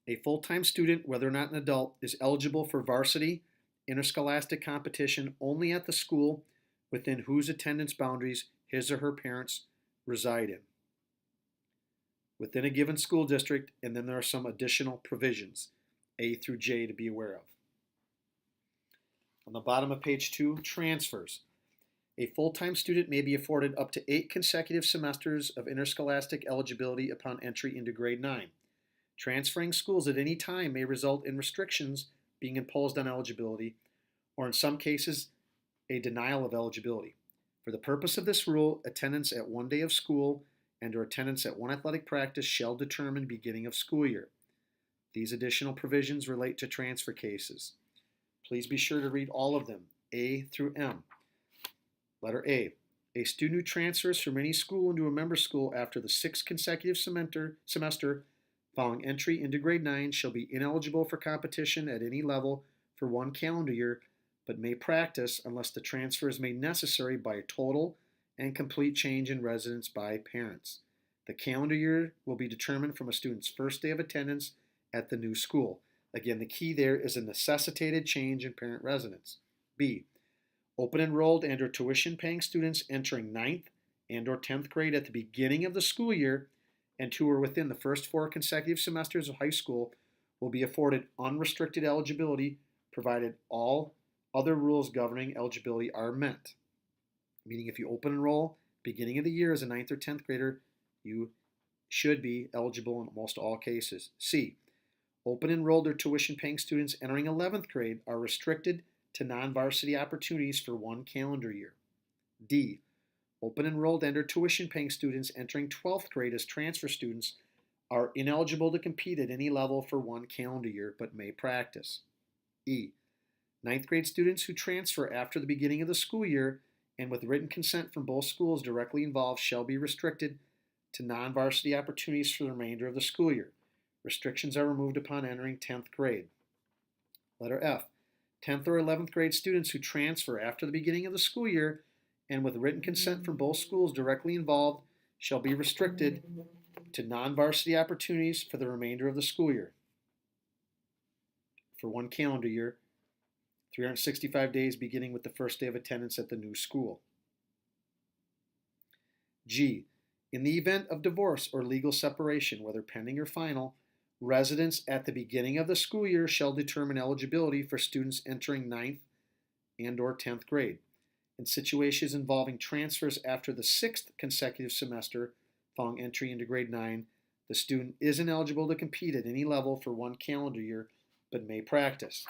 A full-time student, whether or not an adult, is eligible for varsity interscholastic competition only at the school within whose attendance boundaries his or her parents reside in, within a given school district, and then there are some additional provisions, A through J, to be aware of. On the bottom of page 2, transfers. A full-time student may be afforded up to 8 consecutive semesters of interscholastic eligibility upon entry into grade 9. Transferring schools at any time may result in restrictions being imposed on eligibility, or in some cases, a denial of eligibility. For the purpose of this rule, attendance at one day of school and or attendance at one athletic practice shall determine beginning of school year. These additional provisions relate to transfer cases. Please be sure to read all of them, A through M. Letter A. A student who transfers from any school into a member school after the sixth consecutive semester following entry into grade 9 shall be ineligible for competition at any level for one calendar year, but may practice unless the transfer is made necessary by a total and complete change in residence by parents. The calendar year will be determined from a student's first day of attendance at the new school. Again, the key there is a necessitated change in parent residence. B. Open enrolled and or tuition paying students entering 9th and or 10th grade at the beginning of the school year and who are within the first 4 consecutive semesters of high school will be afforded unrestricted eligibility provided all other rules governing eligibility are met. Meaning if you open enroll beginning of the year as a 9th or 10th grader, you should be eligible in almost all cases. C. Open enrolled or tuition paying students entering 11th grade are restricted to non-varsity opportunities for one calendar year. D. Open enrolled and or tuition paying students entering 12th grade as transfer students are ineligible to compete at any level for one calendar year but may practice. E. 9th grade students who transfer after the beginning of the school year and with written consent from both schools directly involved shall be restricted to non-varsity opportunities for the remainder of the school year. Restrictions are removed upon entering 10th grade. Letter F. 10th or 11th grade students who transfer after the beginning of the school year and with written consent from both schools directly involved shall be restricted to non-varsity opportunities for the remainder of the school year. For one calendar year, 365 days beginning with the first day of attendance at the new school. G. In the event of divorce or legal separation, whether pending or final, residents at the beginning of the school year shall determine eligibility for students entering 9th and or 10th grade. In situations involving transfers after the 6th consecutive semester following entry into grade 9, the student is ineligible to compete at any level for one calendar year but may practice.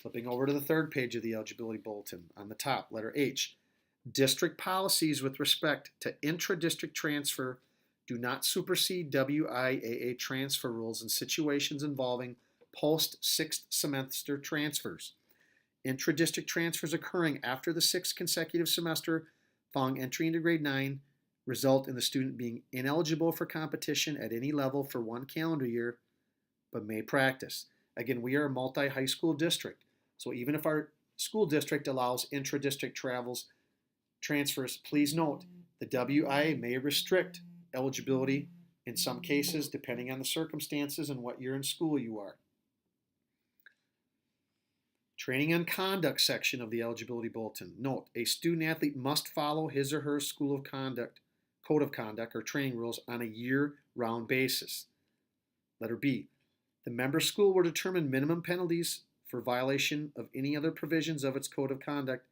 Flipping over to the third page of the eligibility bulletin, on the top, letter H. District policies with respect to intra-district transfer do not supersede WIAA transfer rules in situations involving post-6th semester transfers. Intra-district transfers occurring after the 6th consecutive semester following entry into grade 9 result in the student being ineligible for competition at any level for one calendar year, but may practice. Again, we are a multi-high school district, so even if our school district allows intra-district transfers, please note the WIA may restrict eligibility in some cases depending on the circumstances and what year in school you are. Training on conduct section of the eligibility bulletin. Note, a student athlete must follow his or her school of conduct, code of conduct or training rules on a year-round basis. Letter B. The member school will determine minimum penalties for violation of any other provisions of its code of conduct,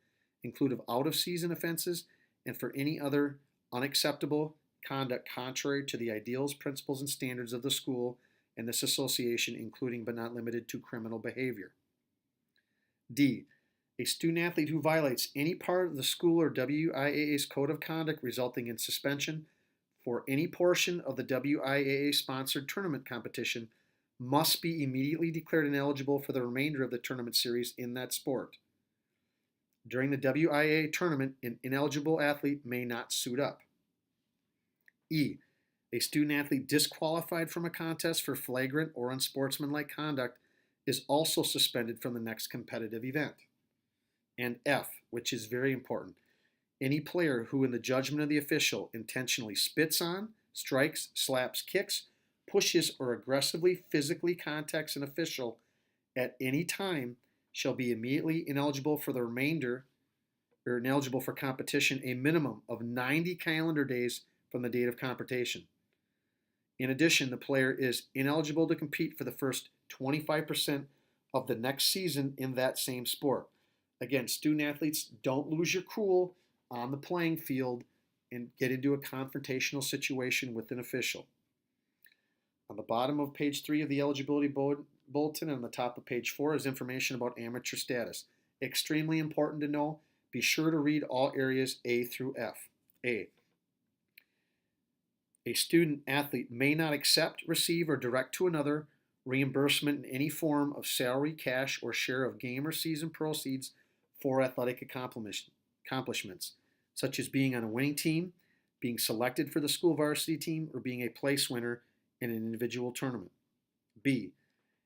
including out-of-season offenses and for any other unacceptable conduct contrary to the ideals, principles, and standards of the school and this association, including but not limited to criminal behavior. D. A student athlete who violates any part of the school or WIAA's code of conduct resulting in suspension for any portion of the WIAA-sponsored tournament competition must be immediately declared ineligible for the remainder of the tournament series in that sport. During the WIAA tournament, an ineligible athlete may not suit up. E. A student athlete disqualified from a contest for flagrant or unsportsmanlike conduct is also suspended from the next competitive event. And F, which is very important, any player who in the judgment of the official intentionally spits on, strikes, slaps, kicks, pushes, or aggressively physically contacts an official at any time shall be immediately ineligible for the remainder or ineligible for competition a minimum of 90 calendar days from the date of competition. In addition, the player is ineligible to compete for the first 25% of the next season in that same sport. Again, student athletes, don't lose your cool on the playing field and get into a confrontational situation with an official. On the bottom of page 3 of the eligibility bulletin and on the top of page 4 is information about amateur status. Extremely important to know. Be sure to read all areas A through F. A. A student athlete may not accept, receive, or direct to another reimbursement in any form of salary, cash, or share of game or season proceeds for athletic accomplishments, such as being on a winning team, being selected for the school varsity team, or being a place winner in an individual tournament. B.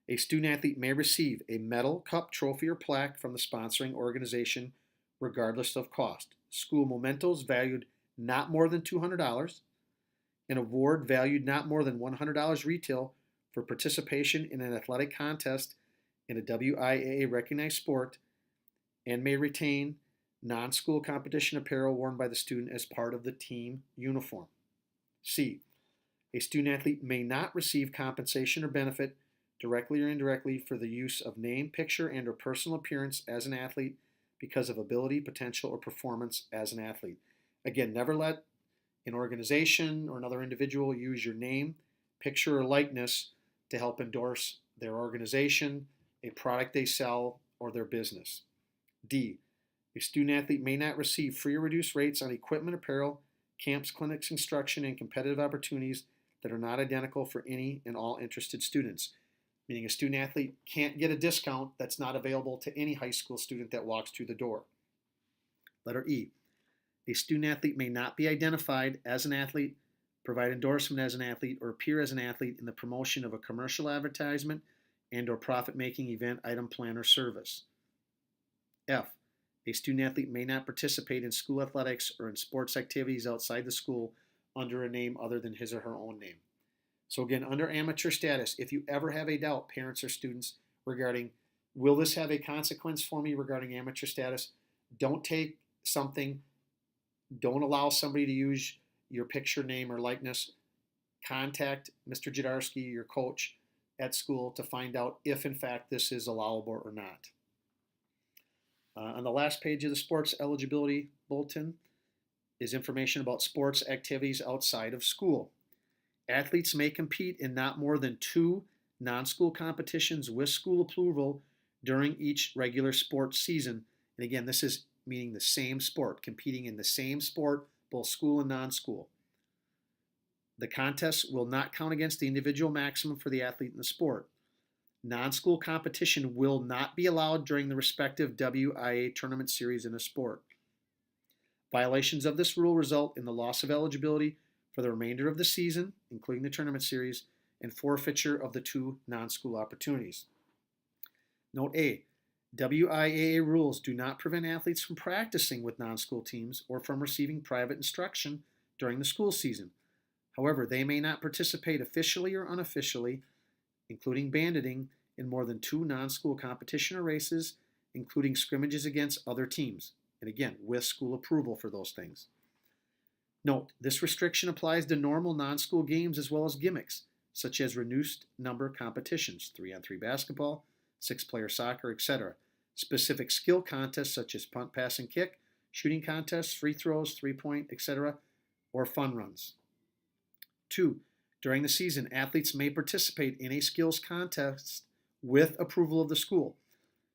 A student athlete may receive a medal, cup, trophy, or plaque from the sponsoring organization regardless of cost. School mementos valued not more than $200, an award valued not more than $100 retail for participation in an athletic contest in a WIAA recognized sport, and may retain non-school competition apparel worn by the student as part of the team uniform. C. A student athlete may not receive compensation or benefit directly or indirectly for the use of name, picture, and or personal appearance as an athlete because of ability, potential, or performance as an athlete. Again, never let an organization or another individual use your name, picture, or likeness to help endorse their organization, a product they sell, or their business. D. A student athlete may not receive free or reduced rates on equipment, apparel, camps, clinics, instruction, and competitive opportunities that are not identical for any and all interested students. Meaning a student athlete can't get a discount that's not available to any high school student that walks through the door. Letter E. A student athlete may not be identified as an athlete, provide endorsement as an athlete, or appear as an athlete in the promotion of a commercial advertisement and or profit-making event, item, plan, or service. F. A student athlete may not participate in school athletics or in sports activities outside the school under a name other than his or her own name. So again, under amateur status, if you ever have a doubt, parents or students, regarding will this have a consequence for me regarding amateur status, don't take something, don't allow somebody to use your picture, name, or likeness. Contact Mr. Jadarski, your coach at school, to find out if in fact this is allowable or not. On the last page of the sports eligibility bulletin is information about sports activities outside of school. Athletes may compete in not more than 2 non-school competitions with school approval during each regular sports season. And again, this is meaning the same sport, competing in the same sport, both school and non-school. The contests will not count against the individual maximum for the athlete in the sport. Non-school competition will not be allowed during the respective WIA tournament series in a sport. Violations of this rule result in the loss of eligibility for the remainder of the season, including the tournament series, and forfeiture of the 2 non-school opportunities. Note A. WIAA rules do not prevent athletes from practicing with non-school teams or from receiving private instruction during the school season. However, they may not participate officially or unofficially, including banditing, in more than 2 non-school competition or races, including scrimmages against other teams, and again, with school approval for those things. Note, this restriction applies to normal non-school games as well as gimmicks, such as reduced number competitions, 3-on-3 basketball, 6-player soccer, etc. Specific skill contests such as punt, pass, and kick, shooting contests, free throws, 3-point, etc., or fun runs. 2. During the season, athletes may participate in a skills contest with approval of the school.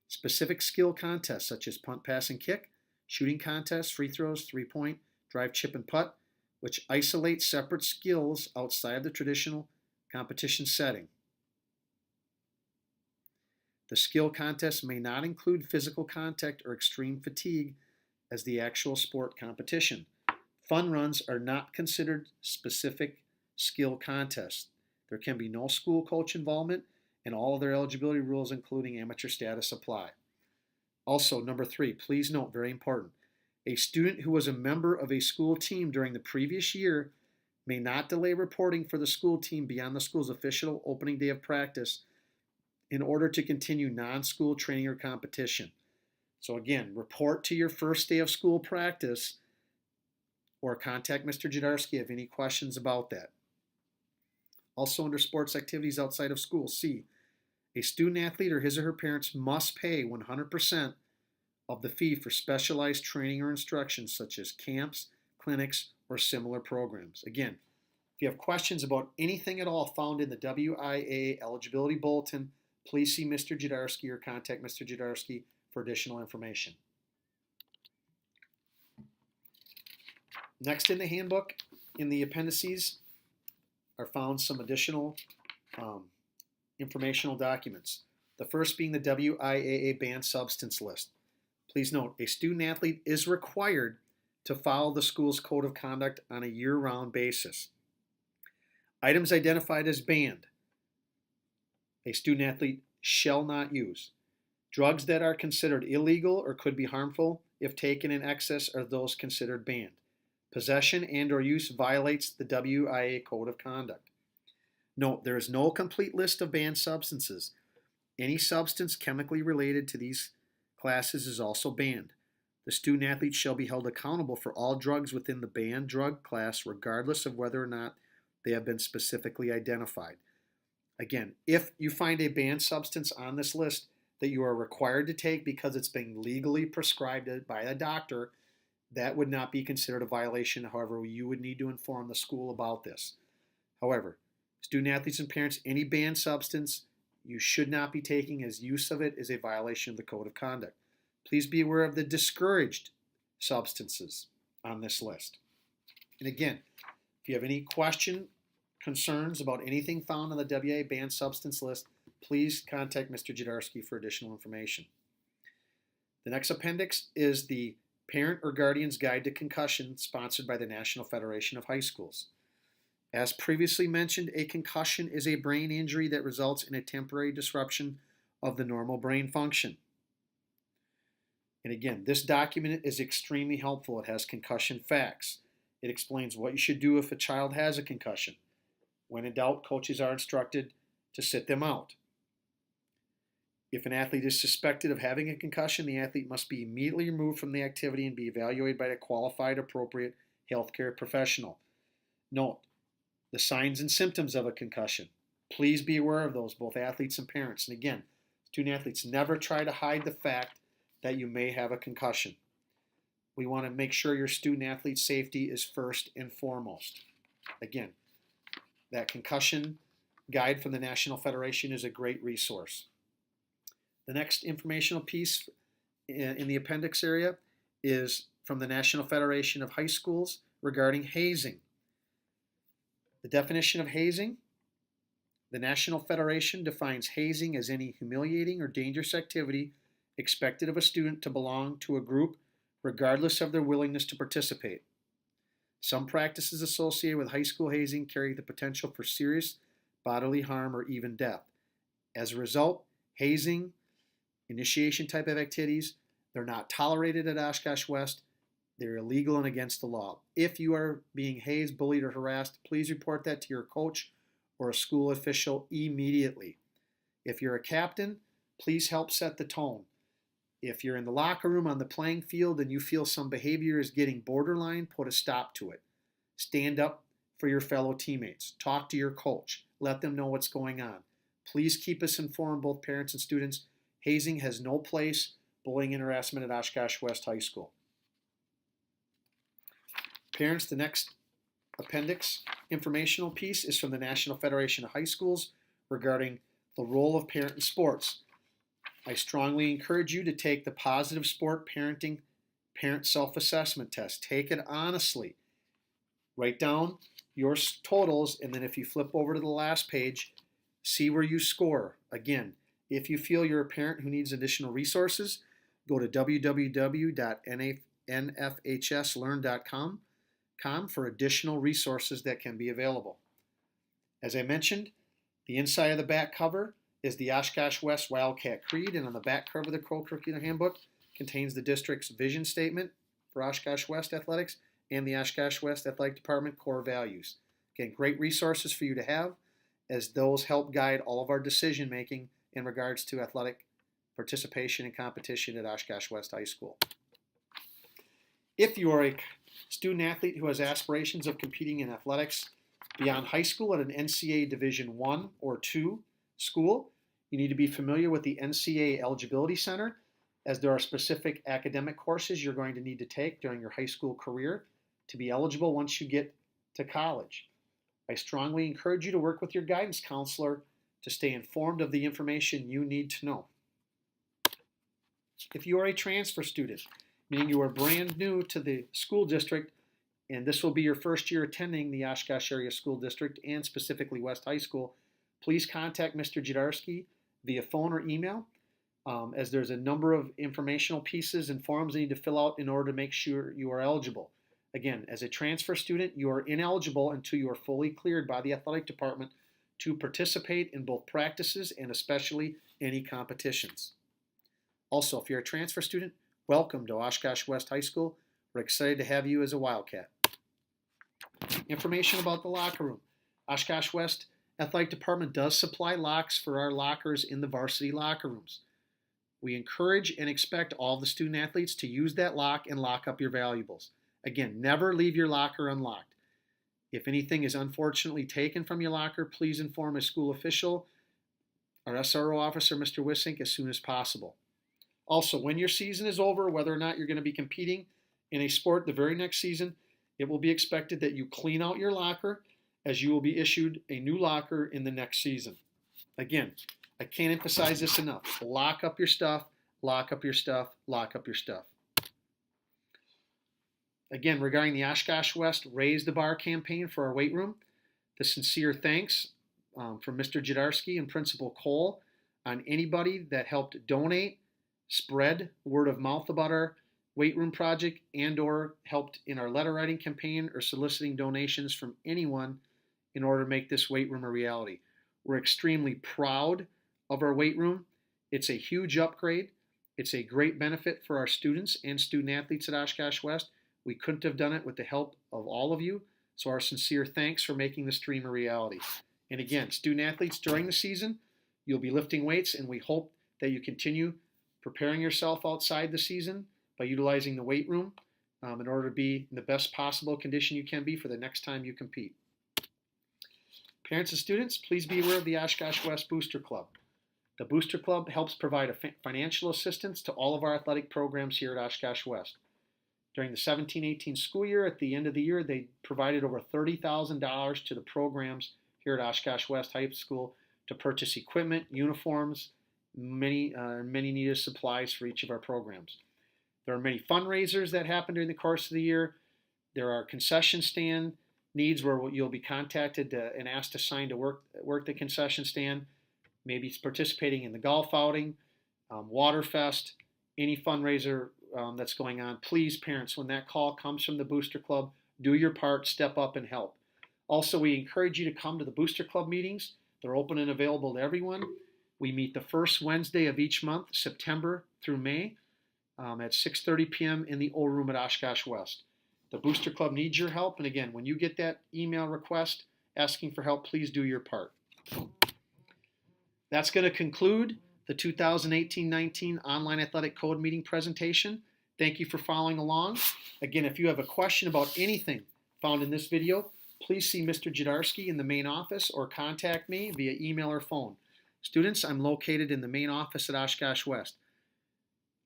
Specific skill contests such as punt, pass, and kick, shooting contests, free throws, 3-point, drive, chip, and putt, which isolate separate skills outside the traditional competition setting. The skill contest may not include physical contact or extreme fatigue as the actual sport competition. Fun runs are not considered specific skill contests. There can be no school coach involvement, and all of their eligibility rules, including amateur status, apply. Also, number 3, please note, very important, a student who was a member of a school team during the previous year may not delay reporting for the school team beyond the school's official opening day of practice in order to continue non-school training or competition. So again, report to your first day of school practice or contact Mr. Jadarski if you have any questions about that. Also under sports activities outside of school, C, a student athlete or his or her parents must pay 100% of the fee for specialized training or instruction such as camps, clinics, or similar programs. Again, if you have questions about anything at all found in the WIA eligibility bulletin, please see Mr. Jadarski or contact Mr. Jadarski for additional information. Next in the handbook, in the appendices, are found some additional informational documents. The first being the WIAA banned substance list. Please note, a student athlete is required to follow the school's code of conduct on a year-round basis. Items identified as banned, a student athlete shall not use. Drugs that are considered illegal or could be harmful if taken in excess are those considered banned. Possession and or use violates the WIA code of conduct. Note, there is no complete list of banned substances. Any substance chemically related to these classes is also banned. The student athlete shall be held accountable for all drugs within the banned drug class, regardless of whether or not they have been specifically identified. Again, if you find a banned substance on this list that you are required to take because it's been legally prescribed by a doctor, that would not be considered a violation. However, you would need to inform the school about this. However, student athletes and parents, any banned substance you should not be taking, as use of it is a violation of the code of conduct. Please be aware of the discouraged substances on this list. And again, if you have any concerns about anything found on the WIA banned substance list, please contact Mr. Jadarski for additional information. The next appendix is the Parent or Guardian's Guide to Concussion, sponsored by the National Federation of High Schools. As previously mentioned, a concussion is a brain injury that results in a temporary disruption of the normal brain function. And again, this document is extremely helpful. It has concussion facts. It explains what you should do if a child has a concussion. When in doubt, coaches are instructed to sit them out. If an athlete is suspected of having a concussion, the athlete must be immediately removed from the activity and be evaluated by a qualified, appropriate healthcare professional. Note, the signs and symptoms of a concussion. Please be aware of those, both athletes and parents. And again, student athletes, never try to hide the fact that you may have a concussion. We want to make sure your student athlete's safety is first and foremost. Again, that concussion guide from the National Federation is a great resource. The next informational piece in the appendix area is from the National Federation of High Schools regarding hazing. The definition of hazing: the National Federation defines hazing as any humiliating or dangerous activity expected of a student to belong to a group regardless of their willingness to participate. Some practices associated with high school hazing carry the potential for serious bodily harm or even death. As a result, hazing, initiation type of activities, they're not tolerated at Oshkosh West. They're illegal and against the law. If you are being hazed, bullied, or harassed, please report that to your coach or a school official immediately. If you're a captain, please help set the tone. If you're in the locker room on the playing field and you feel some behavior is getting borderline, put a stop to it. Stand up for your fellow teammates. Talk to your coach. Let them know what's going on. Please keep us informed, both parents and students. Hazing has no place. Bullying and harassment at Oshkosh West High School. Parents, the next appendix informational piece is from the National Federation of High Schools regarding the role of parent in sports. I strongly encourage you to take the Positive Sport Parenting Parent Self-Assessment Test. Take it honestly. Write down your totals, and then if you flip over to the last page, see where you score. Again, if you feel you're a parent who needs additional resources, go to www.nfhslearn.com for additional resources that can be available. As I mentioned, the inside of the back cover is the Oshkosh West Wildcat Creed, and on the back cover of the co-curricular handbook contains the district's vision statement for Oshkosh West Athletics and the Oshkosh West Athletic Department core values. Again, great resources for you to have, as those help guide all of our decision making in regards to athletic participation and competition at Oshkosh West High School. If you are a student athlete who has aspirations of competing in athletics beyond high school at an NCAA Division I or II school, you need to be familiar with the NCAA Eligibility Center, as there are specific academic courses you're going to need to take during your high school career to be eligible once you get to college. I strongly encourage you to work with your guidance counselor to stay informed of the information you need to know. If you are a transfer student, meaning you are brand new to the school district, and this will be your first year attending the Oshkosh Area School District and specifically West High School, please contact Mr. Jadarski via phone or email, as there's a number of informational pieces and forms you need to fill out in order to make sure you are eligible. Again, as a transfer student, you are ineligible until you are fully cleared by the athletic department to participate in both practices and especially any competitions. Also, if you're a transfer student, welcome to Oshkosh West High School. We're excited to have you as a Wildcat. Information about the locker room. Oshkosh West Athletic Department does supply locks for our lockers in the varsity locker rooms. We encourage and expect all the student athletes to use that lock and lock up your valuables. Again, never leave your locker unlocked. If anything is unfortunately taken from your locker, please inform a school official, our SRO officer, Mr. Wissink, as soon as possible. Also, when your season is over, whether or not you're going to be competing in a sport the very next season, it will be expected that you clean out your locker, as you will be issued a new locker in the next season. Again, I can't emphasize this enough. Lock up your stuff, lock up your stuff, lock up your stuff. Again, regarding the Oshkosh West Raise the Bar campaign for our weight room, the sincere thanks from Mr. Jadarski and Principal Cole on anybody that helped donate, spread word of mouth about our weight room project, and or helped in our letter writing campaign or soliciting donations from anyone in order to make this weight room a reality. We're extremely proud of our weight room. It's a huge upgrade. It's a great benefit for our students and student athletes at Oshkosh West. We couldn't have done it with the help of all of you, so our sincere thanks for making this dream a reality. And again, student athletes, during the season, you'll be lifting weights, and we hope that you continue preparing yourself outside the season by utilizing the weight room in order to be in the best possible condition you can be for the next time you compete. Parents and students, please be aware of the Oshkosh West Booster Club. The Booster Club helps provide financial assistance to all of our athletic programs here at Oshkosh West. During the 17-18 school year, at the end of the year, they provided over $30,000 to the programs here at Oshkosh West High School to purchase equipment, uniforms, many needed supplies for each of our programs. There are many fundraisers that happen during the course of the year. There are concession stand needs where you'll be contacted and asked to sign to work the concession stand. Maybe it's participating in the golf outing, Waterfest, any fundraiser that's going on. Please, parents, when that call comes from the Booster Club, do your part, step up and help. Also, we encourage you to come to the Booster Club meetings. They're open and available to everyone. We meet the first Wednesday of each month, September through May, at 6:30 p.m. in the old room at Oshkosh West. The Booster Club needs your help, and again, when you get that email request asking for help, please do your part. That's going to conclude the 2018-19 Online Athletic Code Meeting presentation. Thank you for following along. Again, if you have a question about anything found in this video, please see Mr. Jadarski in the main office or contact me via email or phone. Students, I'm located in the main office at Oshkosh West.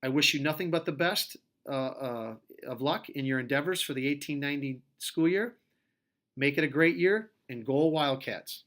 I wish you nothing but the best of luck in your endeavors for the 18-19 school year. Make it a great year, and go Wildcats.